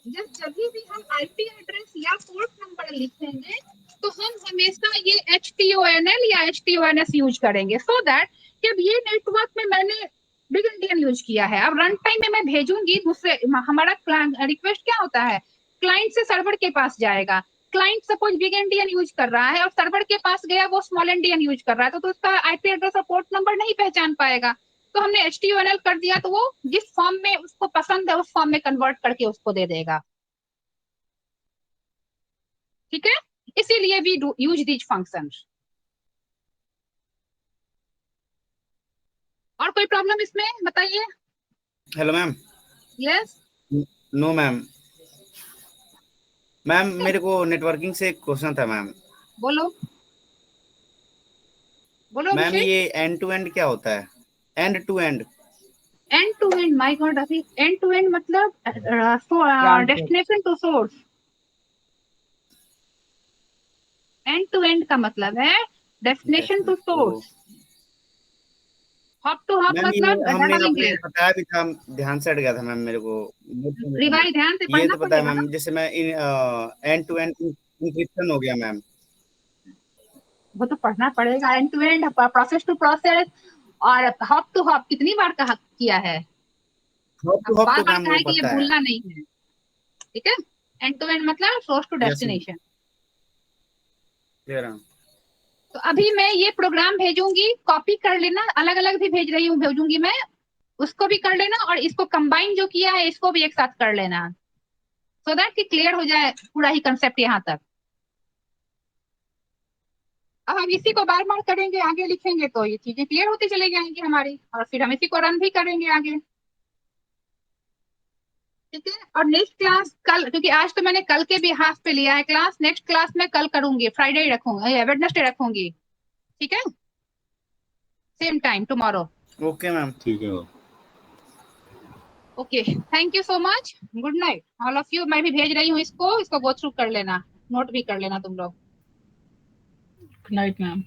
Speaker 1: जब भी हम आईपी एड्रेस या पोर्ट नंबर लिखेंगे तो हम हमेशा ये HTONL या HTONS यूज करेंगे, सो दैट जब ये नेटवर्क में मैंने बिग एंडियन यूज किया है, अब रन टाइम में मैं भेजूंगी दूसरे, हमारा रिक्वेस्ट क्या होता है, क्लाइंट से सर्वर के पास जाएगा। Client suppose big endian use कर रहा है और सर्वर के पास गया वो स्मॉल एंडियन यूज कर रहा है, तो उसका आईपी एड्रेस और पोर्ट नंबर नहीं पहचान पाएगा। तो हमने HTONL कर दिया तो वो जिस फॉर्म में उसको पसंद है उस फॉर्म में कन्वर्ट करके उसको दे देगा। ठीक है, इसीलिए we do use these functions. और कोई प्रॉब्लम इसमें बताइए?
Speaker 5: Hello ma'am.
Speaker 1: Yes.
Speaker 5: No ma'am. Ma'am मेरे को नेटवर्किंग से एक क्वेश्चन था मैम।
Speaker 1: बोलो बोलो
Speaker 5: मैम
Speaker 1: अभिषेक।
Speaker 5: ये एंड टू एंड क्या होता है? End to end.
Speaker 1: End to end, my god अभी एंड टू एंड मतलब destination to source. End to end का मतलब है destination to source. Hop to hop
Speaker 5: ma'am ये
Speaker 1: मतलब
Speaker 5: हमने
Speaker 1: डाटा लिंक
Speaker 5: आपने
Speaker 1: लेयर।
Speaker 5: बताया भी था, ध्यान से हट गया था मैम मेरे को।
Speaker 1: रिवाइज ध्यान से
Speaker 5: ये
Speaker 1: पढ़ना
Speaker 5: तो पता है
Speaker 1: पड़ेगा ना।
Speaker 5: मैम, जैसे मैं एंड टू एंड इंक्रिप्शन हो गया मैम।
Speaker 1: वो तो पढ़ना पड़ेगा, end to end, process to process, और हॉप टू हॉप कितनी बार कहा किया है,
Speaker 5: हॉप
Speaker 1: अब
Speaker 5: टू हॉप
Speaker 1: बार
Speaker 5: तो
Speaker 1: बार
Speaker 5: मैम
Speaker 1: कहा
Speaker 5: वो
Speaker 1: है कि ये
Speaker 5: पता है।
Speaker 1: भूलना नहीं है। ठीक है, एंड टू एंड मतलब source to
Speaker 5: yes ma'am.
Speaker 1: Destination.
Speaker 5: Clear है।
Speaker 1: तो अभी मैं ये प्रोग्राम भेजूंगी, कॉपी कर लेना, अलग अलग भी भेजूंगी मैं। उसको भी कर लेना और इसको कंबाइन जो किया है इसको भी एक साथ कर लेना, सो दैट कि क्लियर हो जाए पूरा ही कंसेप्ट यहाँ तक। अब हम इसी को बार बार करेंगे, आगे लिखेंगे तो ये चीजें क्लियर होती चली जाएंगी हमारी, और फिर हम इसी को रन भी करेंगे आगे। ठीक है, और नेक्स्ट क्लास कल, क्योंकि आज तो मैंने कल के भी हाफ पे लिया है क्लास, नेक्स्ट क्लास में कल करूंगी, फ्राइडे रखूंगी, वेडनेसडे रखूंगी। ठीक है, same time tomorrow.
Speaker 5: Okay ma'am.
Speaker 2: ठीक है ma'am.
Speaker 1: Okay, thank you so much, good night all of you. मैं भी भेज रही हूँ इसको गो थ्रू कर लेना, नोट भी कर लेना तुम लोग।
Speaker 4: Good night ma'am.